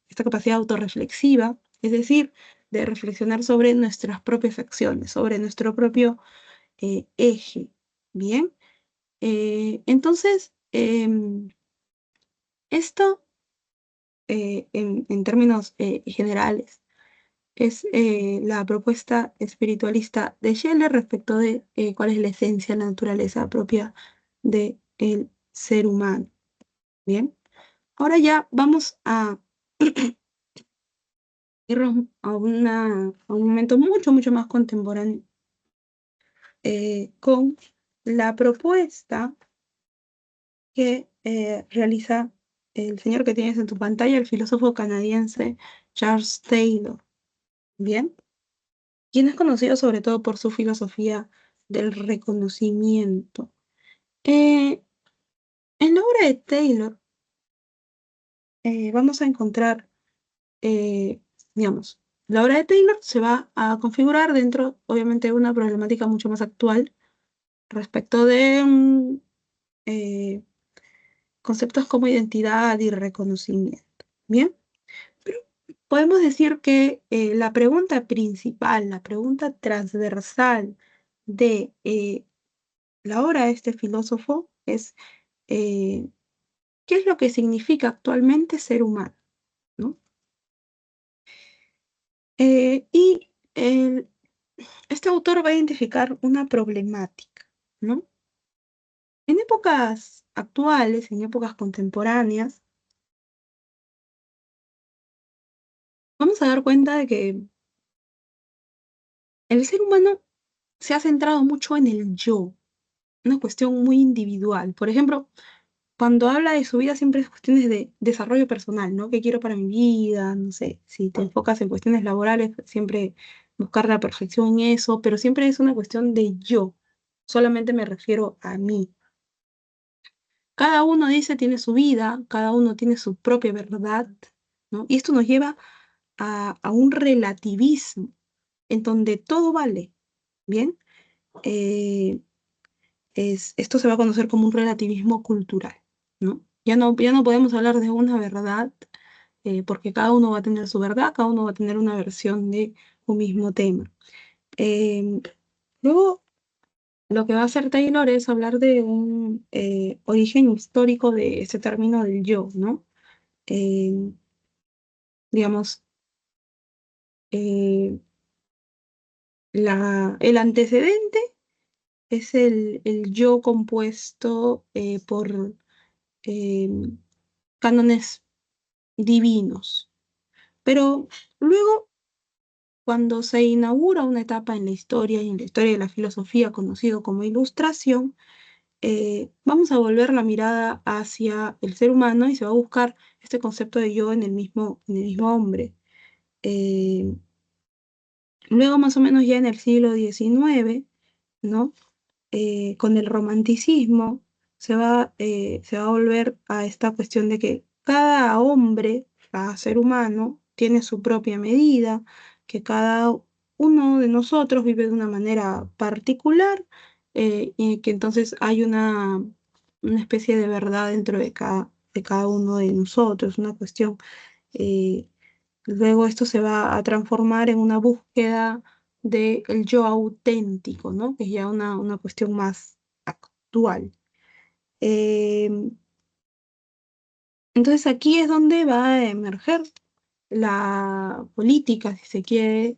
esta capacidad autorreflexiva, es decir, de reflexionar sobre nuestras propias acciones, sobre nuestro propio eje. Bien, entonces, esto en términos generales es la propuesta espiritualista de Scheller respecto de cuál es la esencia, la naturaleza propia del ser humano. Bien, ahora ya vamos a irnos a un momento mucho, mucho más contemporáneo, con la propuesta que realiza el señor que tienes en tu pantalla, el filósofo canadiense Charles Taylor. Bien, quien es conocido sobre todo por su filosofía del reconocimiento. Eh, en la obra de Taylor vamos a encontrar, eh, digamos, la obra de Taylor se va a configurar dentro, obviamente, de una problemática mucho más actual respecto de eh, conceptos como identidad y reconocimiento. Bien, pero podemos decir que la pregunta principal, la pregunta transversal de la obra de este filósofo es eh, ¿qué es lo que significa actualmente ser humano? ¿No? Y este autor va a identificar una problemática, ¿no? En épocas actuales, en épocas contemporáneas, vamos a dar cuenta de que el ser humano se ha centrado mucho en el yo, una cuestión muy individual. Por ejemplo, cuando habla de su vida siempre es cuestiones de desarrollo personal, ¿no? ¿Qué quiero para mi vida? No sé, si te enfocas en cuestiones laborales, siempre buscar la perfección en eso, pero siempre es una cuestión de yo. Solamente me refiero a mí. Cada uno dice tiene su vida, cada uno tiene su propia verdad, ¿no? Y esto nos lleva a un relativismo en donde todo vale, ¿bien? Eh, esto se va a conocer como un relativismo cultural, ¿no? Ya no podemos hablar de una verdad, porque cada uno va a tener su verdad, cada uno va a tener una versión de un mismo tema. Eh, luego, lo que va a hacer Taylor es hablar de un origen histórico de ese término del yo, ¿no? Eh, digamos, eh, el antecedente es el yo compuesto por eh, cánones divinos. Pero luego, cuando se inaugura una etapa en la historia y en la historia de la filosofía conocido como Ilustración, vamos a volver la mirada hacia el ser humano y se va a buscar este concepto de yo en el mismo hombre. Eh, luego, más o menos ya en el siglo XIX, ¿no? Con el romanticismo se va a volver a esta cuestión de que cada hombre, cada ser humano, tiene su propia medida, que cada uno de nosotros vive de una manera particular y que entonces hay una especie de verdad dentro de cada uno de nosotros, una cuestión. eh, Luego esto se va a transformar en una búsqueda del yo auténtico, ¿no? Que es ya una cuestión más actual. Eh, entonces aquí es donde va a emerger la política, si se quiere,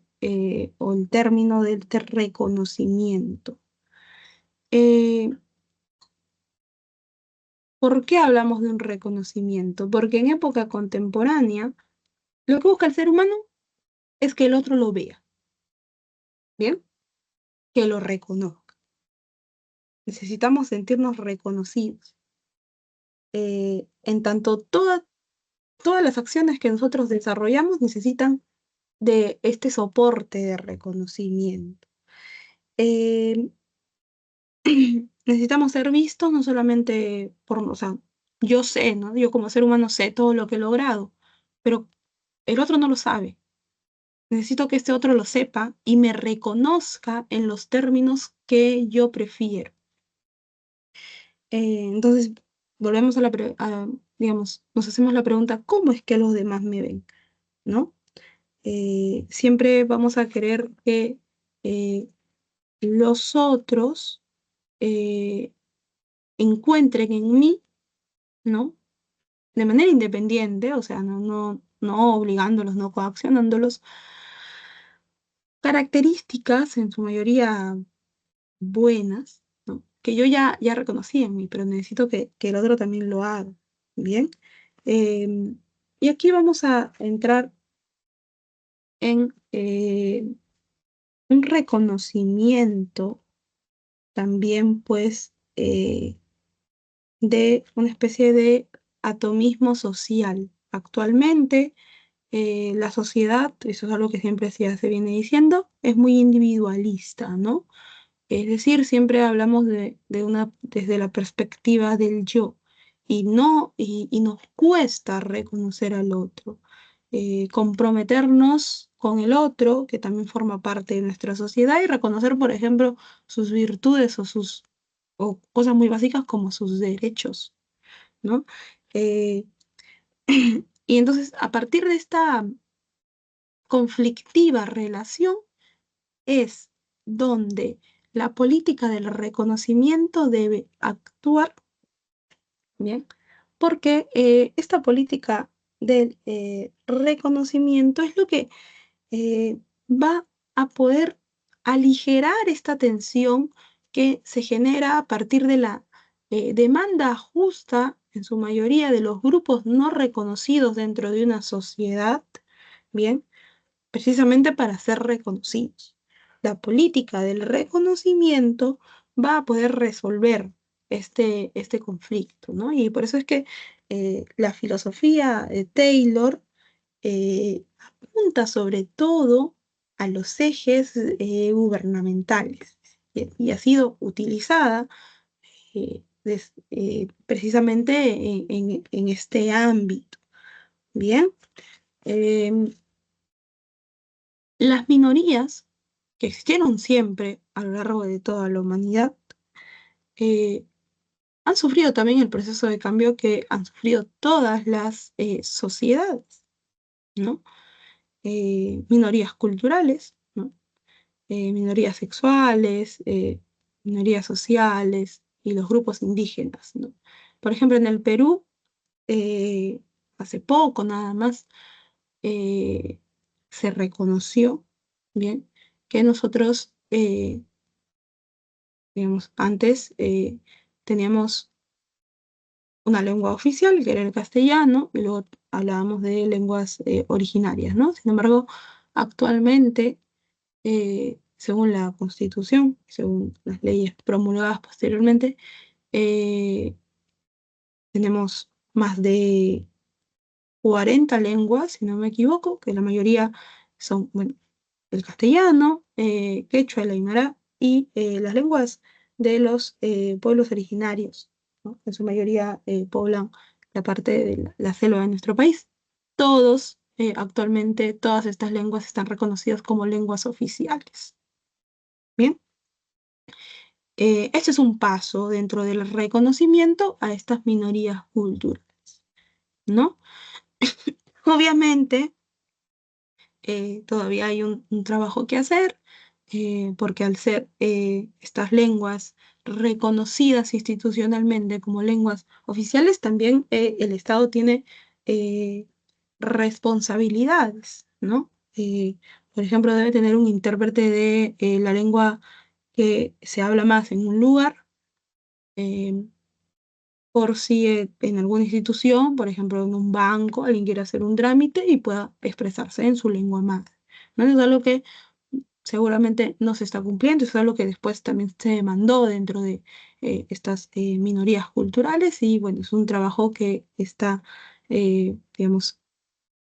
o el término del reconocimiento. Eh, ¿Por qué hablamos de un reconocimiento? Porque en época contemporánea, lo que busca el ser humano es que el otro lo vea, ¿bien? Que lo reconozca. Necesitamos sentirnos reconocidos. En tanto, todas las acciones que nosotros desarrollamos necesitan de este soporte de reconocimiento. Eh, necesitamos ser vistos no solamente o sea, yo sé, ¿no? Yo como ser humano sé todo lo que he logrado, pero el otro no lo sabe. Necesito que este otro lo sepa y me reconozca en los términos que yo prefiero. Entonces, volvemos digamos, nos hacemos la pregunta, ¿cómo es que los demás me ven? ¿No? Siempre vamos a querer que eh, los otros eh, encuentren en mí, ¿no? De manera independiente, o sea, no obligándolos, no coaccionándolos, características en su mayoría buenas, ¿no? Que yo ya reconocí en mí, pero necesito que el otro también lo haga. Bien. Y aquí vamos a entrar en un reconocimiento también, pues, de una especie de atomismo social. Actualmente, la sociedad, eso es algo que siempre se viene diciendo, es muy individualista, ¿no? Es decir, siempre hablamos desde la perspectiva del yo y no, y nos cuesta reconocer al otro, comprometernos con el otro, que también forma parte de nuestra sociedad, y reconocer, por ejemplo, sus virtudes o cosas muy básicas como sus derechos, ¿no? Eh, y entonces, a partir de esta conflictiva relación, es donde la política del reconocimiento debe actuar, ¿bien? Porque esta política del reconocimiento es lo que va a poder aligerar esta tensión que se genera a partir de la demanda justa, en su mayoría, de los grupos no reconocidos dentro de una sociedad, ¿bien? Precisamente para ser reconocidos. La política del reconocimiento va a poder resolver este conflicto, ¿no? Y por eso es que la filosofía de Taylor apunta sobre todo a los ejes gubernamentales y ha sido utilizada precisamente en este ámbito. Bien. Em, Las minorías que existieron siempre a lo largo de toda la humanidad eh, han sufrido también el proceso de cambio que han sufrido todas las sociedades, ¿no? Minorías culturales, ¿no? Minorías sexuales, minorías sociales y los grupos indígenas, ¿no? Por ejemplo, en el Perú, eh, hace poco nada más, eh, se reconoció, bien, que nosotros, digamos, antes teníamos una lengua oficial, que era el castellano, y luego hablábamos de lenguas originarias, ¿no? Sin embargo, actualmente, según la Constitución, según las leyes promulgadas posteriormente, eh, tenemos más de 40 lenguas, si no me equivoco, que la mayoría son, bueno, el castellano, quechua, el aymara y las lenguas de los pueblos originarios, ¿no? En su mayoría poblan la parte de la selva de nuestro país. Todos, actualmente, todas estas lenguas están reconocidas como lenguas oficiales. Bien, este es un paso dentro del reconocimiento a estas minorías culturales, ¿no? Obviamente, todavía hay un trabajo que hacer, porque al ser estas lenguas reconocidas institucionalmente como lenguas oficiales, también el Estado tiene eh, responsabilidades, ¿no? Por ejemplo, debe tener un intérprete de la lengua que se habla más en un lugar. eh, por si en alguna institución, por ejemplo en un banco, alguien quiere hacer un trámite y pueda expresarse en su lengua madre, ¿no? Eso es algo que seguramente no se está cumpliendo, eso es algo que después también se demandó dentro de estas minorías culturales y bueno, es un trabajo que está, digamos,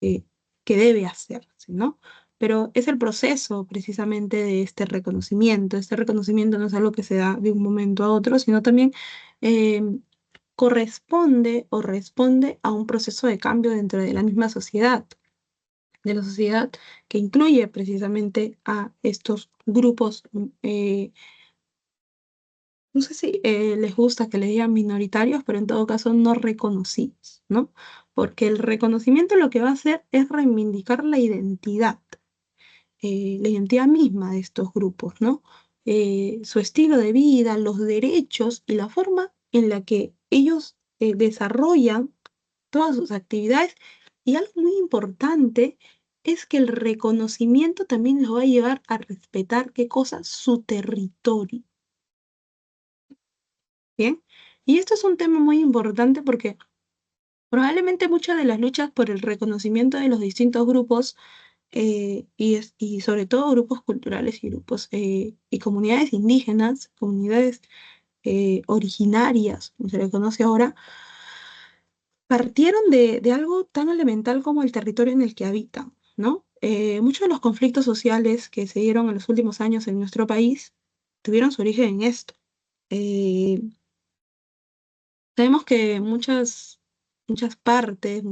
que debe hacerse, ¿no? Pero es el proceso precisamente de este reconocimiento. Este reconocimiento no es algo que se da de un momento a otro, sino también eh, corresponde o responde a un proceso de cambio dentro de la misma sociedad, de la sociedad que incluye precisamente a estos grupos, no sé si les gusta que les digan minoritarios, pero en todo caso no reconocidos, ¿no? Porque el reconocimiento lo que va a hacer es reivindicar la identidad misma de estos grupos, ¿no? Su estilo de vida, los derechos y la forma en la que ellos desarrollan todas sus actividades. Y algo muy importante es que el reconocimiento también los va a llevar a respetar, ¿qué cosa? Su territorio, ¿bien? Y esto es un tema muy importante porque probablemente muchas de las luchas por el reconocimiento de los distintos grupos y sobre todo grupos culturales y grupos y comunidades indígenas, comunidades originarias, como se le conoce ahora, partieron de algo tan elemental como el territorio en el que habitan, ¿no? Muchos de los conflictos sociales que se dieron en los últimos años en nuestro país tuvieron su origen en esto. Eh, Sabemos que muchas partes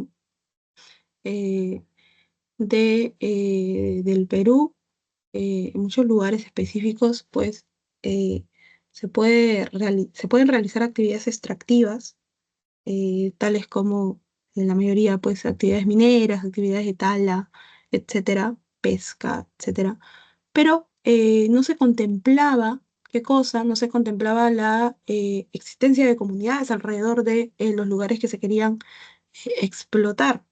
eh, del Perú, en muchos lugares específicos, pues se pueden realizar actividades extractivas, tales como en la mayoría, pues actividades mineras, actividades de tala, etcétera, pesca, etcétera. Pero no se contemplaba, ¿qué cosa? No se contemplaba la existencia de comunidades alrededor de los lugares que se querían explotar.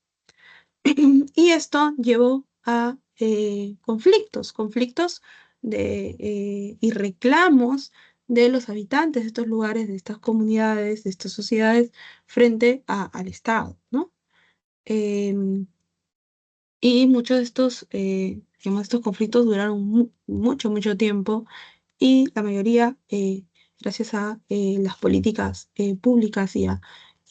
Y esto llevó a conflictos y reclamos de los habitantes de estos lugares, de estas comunidades, de estas sociedades, frente al Estado, ¿no? Em, y muchos de digamos, estos conflictos duraron mucho tiempo y la mayoría, gracias a las políticas públicas y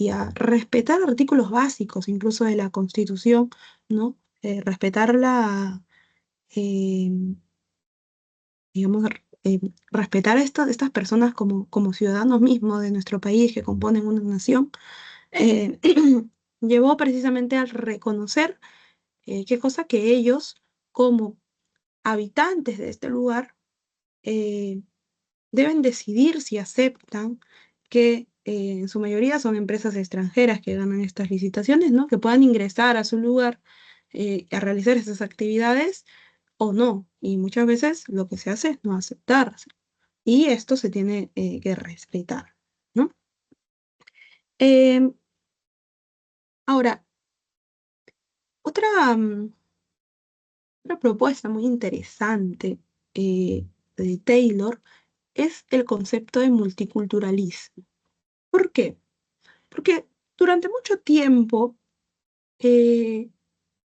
a respetar artículos básicos, incluso de la Constitución, ¿no? Respetar eh, digamos, respetar a estas personas como ciudadanos mismos de nuestro país que componen una nación, eh, llevó precisamente a reconocer qué cosa que ellos, como habitantes de este lugar, eh, deben decidir si aceptan que en su mayoría son empresas extranjeras que ganan estas licitaciones, ¿no? Que puedan ingresar a su lugar a realizar estas actividades o no. Y muchas veces lo que se hace es no aceptar. Y esto se tiene que respetar, ¿no? Em, Ahora, otra, otra propuesta muy interesante eh, de Taylor es el concepto de multiculturalismo. ¿Por qué? Porque durante mucho tiempo eh,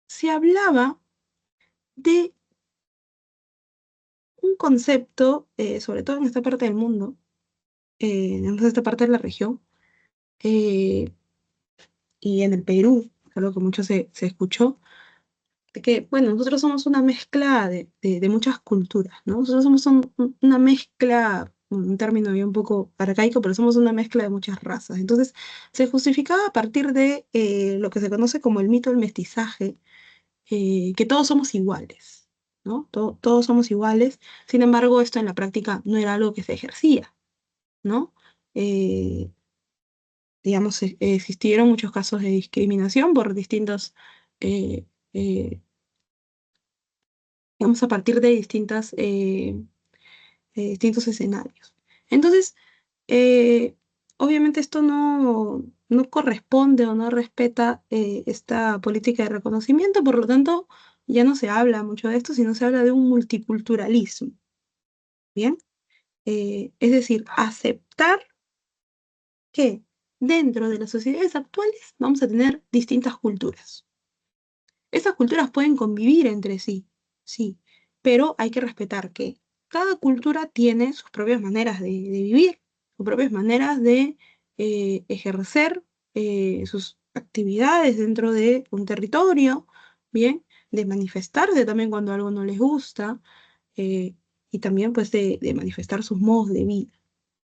se hablaba de un concepto, sobre todo en esta parte del mundo, en esta parte de la región, eh, y en el Perú, algo que mucho se escuchó, de que, bueno, nosotros somos una mezcla de muchas culturas, ¿no? Nosotros somos una mezcla, un término bien un poco arcaico, pero somos una mezcla de muchas razas. Entonces, se justificaba a partir de lo que se conoce como el mito del mestizaje, que todos somos iguales, ¿no? Todos somos iguales. Sin embargo, esto en la práctica no era algo que se ejercía, ¿no? Eh, digamos, existieron muchos casos de discriminación por eh, eh, digamos, a partir de distintos escenarios. Entonces, eh, obviamente esto no corresponde o no respeta esta política de reconocimiento, por lo tanto, ya no se habla mucho de esto, sino se habla de un multiculturalismo, ¿bien? Es decir, aceptar que dentro de las sociedades actuales vamos a tener distintas culturas. Esas culturas pueden convivir entre sí, sí, pero hay que respetar que cada cultura tiene sus propias maneras de vivir, sus propias maneras de ejercer sus actividades dentro de un territorio, ¿bien? De manifestarse también cuando algo no les gusta eh, y también pues de manifestar sus modos de vida,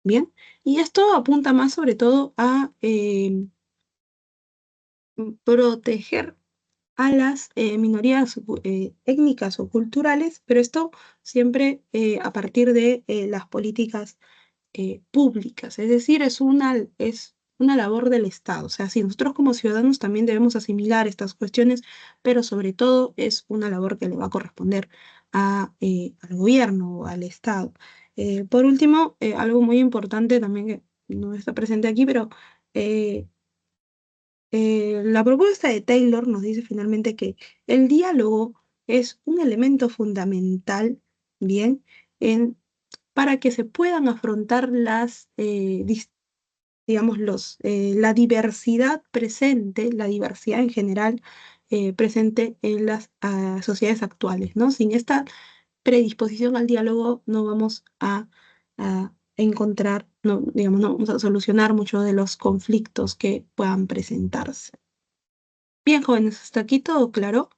¿bien? Y esto apunta más sobre todo a proteger a las minorías étnicas o culturales, pero esto siempre a partir de las políticas públicas, es decir, es una labor del Estado. O sea, sí, nosotros como ciudadanos también debemos asimilar estas cuestiones, pero sobre todo es una labor que le va a corresponder al gobierno o al Estado. Por último, algo muy importante también que no está presente aquí, pero eh, la propuesta de Taylor nos dice finalmente que el diálogo es un elemento fundamental, bien, para que se puedan afrontar digamos, la diversidad presente, la diversidad en general presente en las sociedades actuales, ¿no? Sin esta predisposición al diálogo no vamos a encontrar, no, digamos, no vamos a solucionar muchos de los conflictos que puedan presentarse. Bien, jóvenes, hasta aquí todo claro.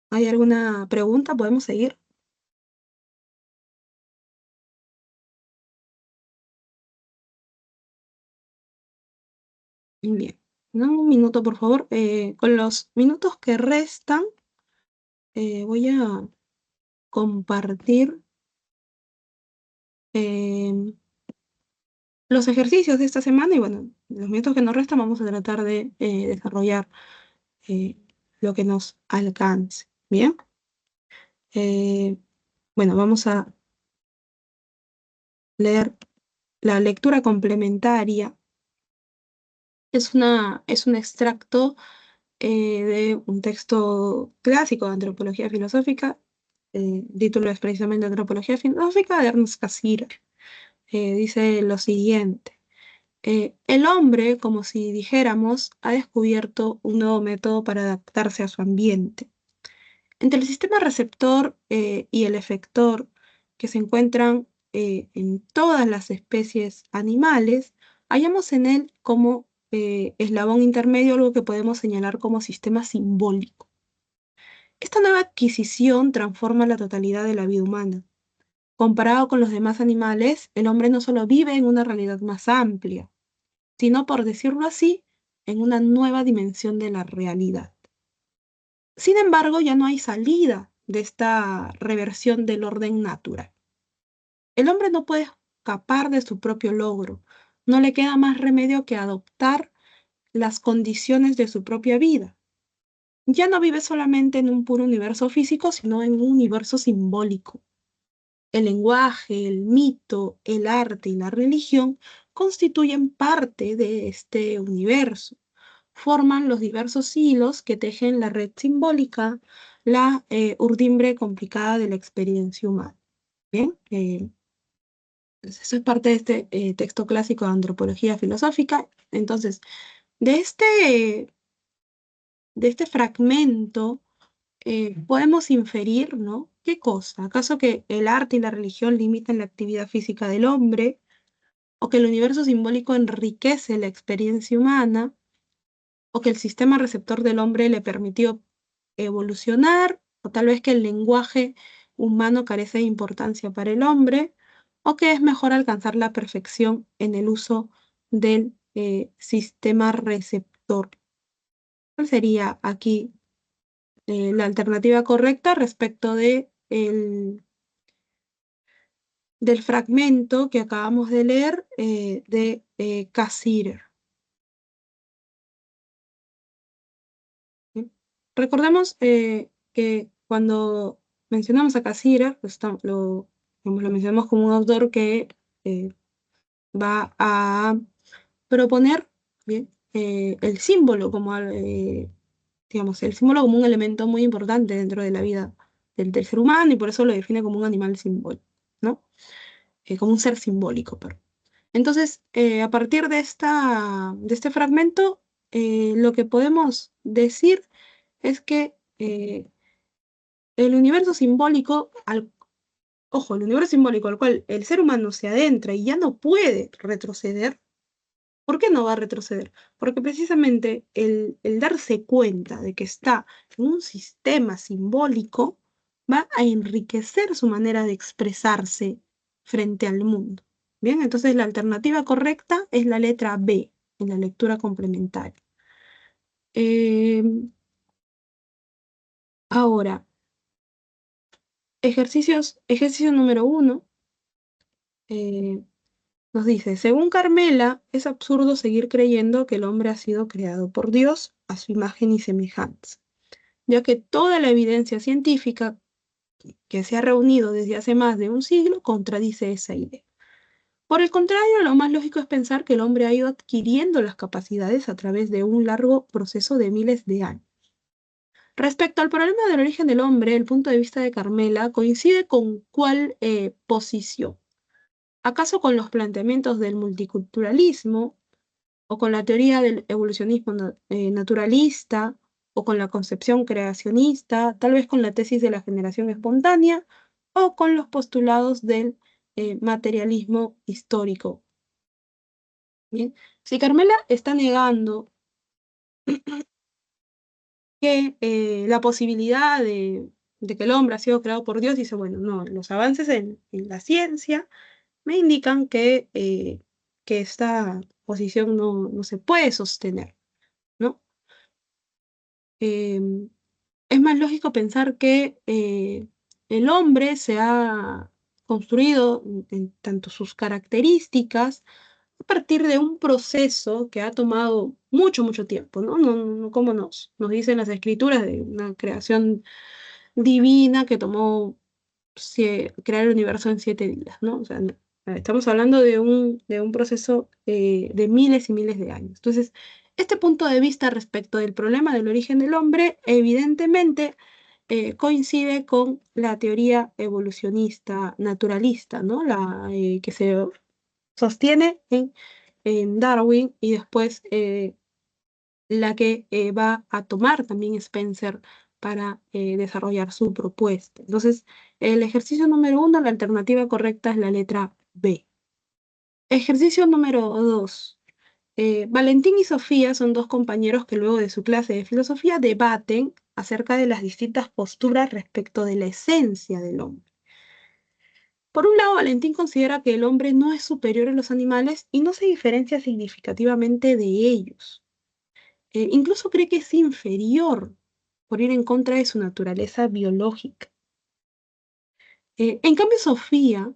¿Hay alguna pregunta? ¿Podemos seguir? Bien. Dame un minuto, por favor. Con los minutos que restan, voy a compartir eh, los ejercicios de esta semana y bueno, los minutos que nos restan vamos a tratar de desarrollar eh, lo que nos alcance. Bien. Eh, bueno, vamos a leer la lectura complementaria. Es un extracto de un texto clásico de antropología filosófica. El título es precisamente Antropología filosófica de Ernst Cassirer. Dice lo siguiente. El hombre, como si dijéramos, ha descubierto un nuevo método para adaptarse a su ambiente. Entre el sistema receptor y el efector, que se encuentran en todas las especies animales, hallamos en él como eslabón intermedio algo que podemos señalar como sistema simbólico. Esta nueva adquisición transforma la totalidad de la vida humana. Comparado con los demás animales, el hombre no solo vive en una realidad más amplia, sino, por decirlo así, en una nueva dimensión de la realidad. Sin embargo, ya no hay salida de esta reversión del orden natural. El hombre no puede escapar de su propio logro. No le queda más remedio que adoptar las condiciones de su propia vida. Ya no vive solamente en un puro universo físico, sino en un universo simbólico. El lenguaje, el mito, el arte y la religión constituyen parte de este universo. Forman los diversos hilos que tejen la red simbólica, la urdimbre complicada de la experiencia humana. Bien, pues eso es parte de este texto clásico de antropología filosófica. Entonces, de este fragmento podemos inferir, ¿no? ¿Qué cosa? ¿Acaso que el arte y la religión limitan la actividad física del hombre? ¿O que el universo simbólico enriquece la experiencia humana? ¿O que el sistema receptor del hombre le permitió evolucionar? ¿O tal vez que el lenguaje humano carece de importancia para el hombre? ¿O que es mejor alcanzar la perfección en el uso del sistema receptor? ¿Cuál sería aquí la alternativa correcta respecto del fragmento que acabamos de leer de Cassirer? ¿Sí? Recordemos que cuando mencionamos a Cassirer, pues, digamos, lo mencionamos como un autor que eh, va a proponer, ¿bien? El símbolo digamos, el símbolo como un elemento muy importante dentro de la vida del ser humano y por eso lo define como un animal simbólico, ¿no? Como un ser simbólico, perdón. Entonces, a partir de este fragmento, lo que podemos decir es que el universo simbólico, ojo, el universo simbólico al cual el ser humano se adentra y ya no puede retroceder. ¿Por qué no va a retroceder? Porque precisamente el darse cuenta de que está en un sistema simbólico va a enriquecer su manera de expresarse frente al mundo. Bien, entonces la alternativa correcta es la letra B en la lectura complementaria. Eh, Ahora, ejercicio número 1 nos dice, según Carmela, es absurdo seguir creyendo que el hombre ha sido creado por Dios a su imagen y semejanza, ya que toda la evidencia científica que se ha reunido desde hace más de un siglo contradice esa idea. Por el contrario, lo más lógico es pensar que el hombre ha ido adquiriendo las capacidades a través de un largo proceso de miles de años. Respecto al problema del origen del hombre, el punto de vista de Carmela coincide con cuál posición. ¿Acaso con los planteamientos del multiculturalismo, o con la teoría del evolucionismo naturalista, o con la concepción creacionista, tal vez con la tesis de la generación espontánea, o con los postulados del materialismo histórico. Bien, si Carmela está negando que la posibilidad de que el hombre ha sido creado por Dios, dice, bueno, no, los avances en la ciencia me indican que esta posición no se puede sostener, ¿no? Em, es más lógico pensar que el hombre se ha construido en tanto sus características a partir de un proceso que ha tomado mucho, mucho tiempo, ¿no? No como nos dicen las escrituras de una creación divina que tomó crear el universo en 7 días, ¿no? O sea, no. Estamos hablando de un proceso de miles y miles de años. Entonces, este punto de vista respecto del problema del origen del hombre, evidentemente coincide con la teoría evolucionista naturalista, ¿no? Que se sostiene en Darwin y después la que va a tomar también Spencer para desarrollar su propuesta. Entonces, el ejercicio número 1, la alternativa correcta es la letra B. Ejercicio número 2. Valentín y Sofía son dos compañeros que luego de su clase de filosofía debaten acerca de las distintas posturas respecto de la esencia del hombre. Por un lado, Valentín considera que el hombre no es superior a los animales y no se diferencia significativamente de ellos. Incluso cree que es inferior por ir en contra de su naturaleza biológica. En cambio, Sofía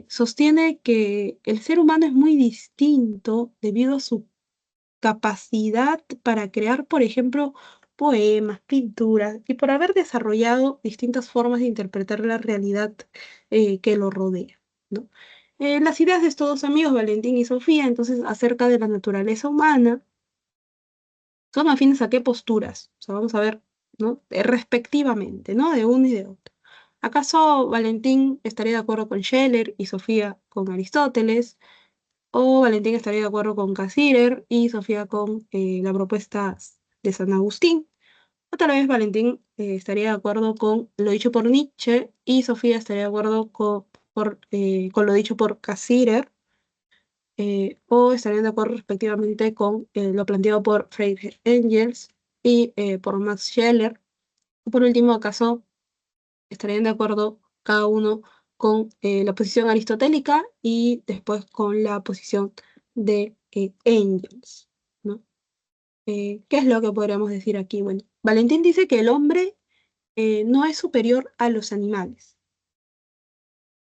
sostiene que el ser humano es muy distinto debido a su capacidad para crear, por ejemplo, poemas, pinturas, y por haber desarrollado distintas formas de interpretar la realidad que lo rodea, ¿no? Las ideas de estos dos amigos, Valentín y Sofía, entonces, acerca de la naturaleza humana, son afines a qué posturas. O sea, vamos a ver, ¿no? Respectivamente, ¿no? De uno y de otro. ¿Acaso Valentín estaría de acuerdo con Scheller y Sofía con Aristóteles? ¿O Valentín estaría de acuerdo con Cassirer y Sofía con la propuesta de San Agustín? O tal vez Valentín estaría de acuerdo con lo dicho por Nietzsche y Sofía estaría de acuerdo con lo dicho por Cassirer, o estarían de acuerdo respectivamente con lo planteado por Friedrich Engels y por Max Scheler. Y por último, ¿acaso estarían de acuerdo cada uno con la posición aristotélica y después con la posición de Engels, ¿no? ¿Qué es lo que podríamos decir aquí? Bueno, Valentín dice que el hombre no es superior a los animales.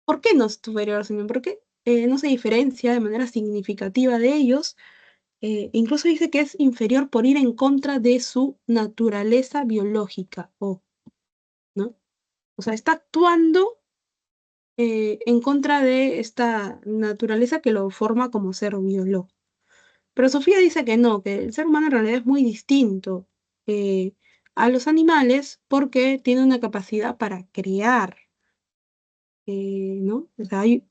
¿Por qué no es superior a los animales? Porque no se diferencia de manera significativa de ellos. Incluso dice que es inferior por ir en contra de su naturaleza biológica, ¿no? O sea, está actuando en contra de esta naturaleza que lo forma como ser biológico. Pero Sofía dice que no, que el ser humano en realidad es muy distinto eh, a los animales porque tiene una capacidad para crear, ¿no? O sea, y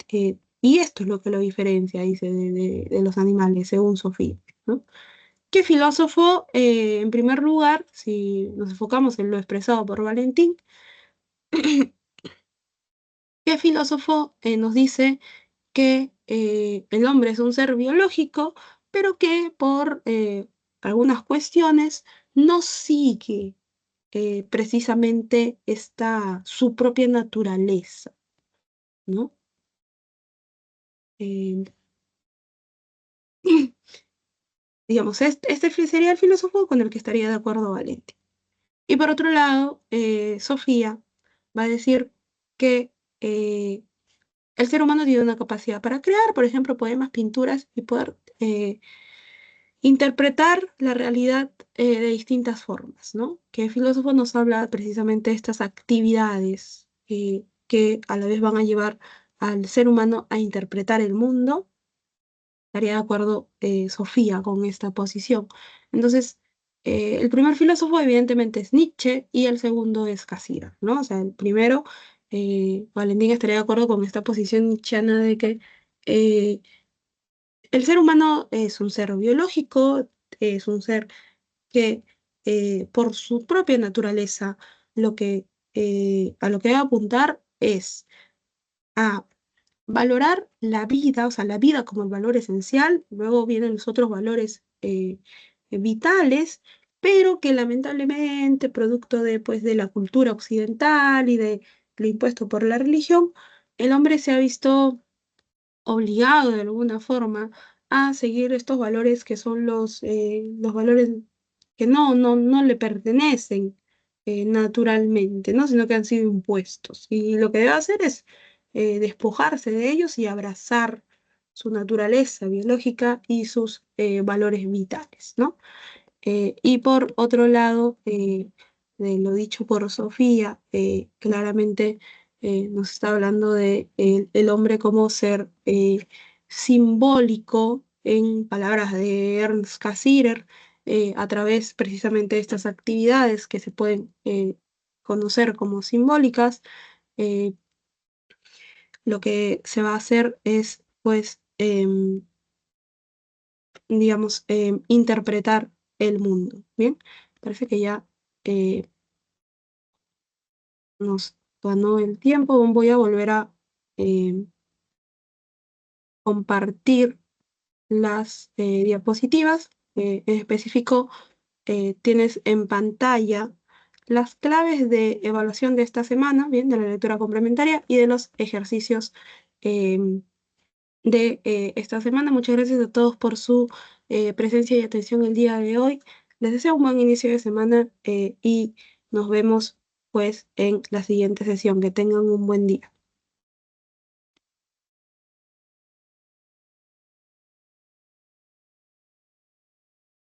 esto es lo que lo diferencia, dice, de los animales, según Sofía, ¿no? ¿Qué filósofo, en primer lugar, si nos enfocamos en lo expresado por Valentín, qué filósofo nos dice que el hombre es un ser biológico, pero que por algunas cuestiones no sigue precisamente su propia naturaleza, ¿no? Eh, digamos, este sería el filósofo con el que estaría de acuerdo Valentín. Y por otro lado, Sofía va a decir que el ser humano tiene una capacidad para crear, por ejemplo, poemas, pinturas y poder interpretar la realidad de distintas formas, ¿no? Que el filósofo nos habla precisamente de estas actividades que a la vez van a llevar al ser humano a interpretar el mundo. Estaría de acuerdo Sofía con esta posición. Entonces, el primer filósofo evidentemente es Nietzsche y el segundo es Cassirer, ¿no? O sea, el primero, Valentín estaría de acuerdo con esta posición nietzscheana de que el ser humano es un ser biológico, es un ser que por su propia naturaleza a lo que va a apuntar es a valorar la vida, o sea, la vida como el valor esencial, luego vienen los otros valores vitales, pero que lamentablemente, producto de, pues, de la cultura occidental y de lo impuesto por la religión, el hombre se ha visto obligado de alguna forma a seguir estos valores que son los valores que no le pertenecen naturalmente, ¿no? Sino que han sido impuestos. Y lo que debe hacer es despojarse de ellos y abrazar su naturaleza biológica y sus valores vitales, ¿no? Y por otro lado, de lo dicho por Sofía, claramente nos está hablando de el hombre como ser simbólico, en palabras de Ernst Cassirer, a través precisamente de estas actividades que se pueden conocer como simbólicas. eh, lo que se va a hacer es, pues, digamos, interpretar el mundo. Bien, parece que ya eh, nos ganó el tiempo. Voy a volver a eh, compartir las diapositivas. En específico, tienes en pantalla las claves de evaluación de esta semana, bien, de la lectura complementaria y de los ejercicios em, de esta semana. Muchas gracias a todos por su presencia y atención el día de hoy. Les deseo un buen inicio de semana y nos vemos pues en la siguiente sesión. Que tengan un buen día.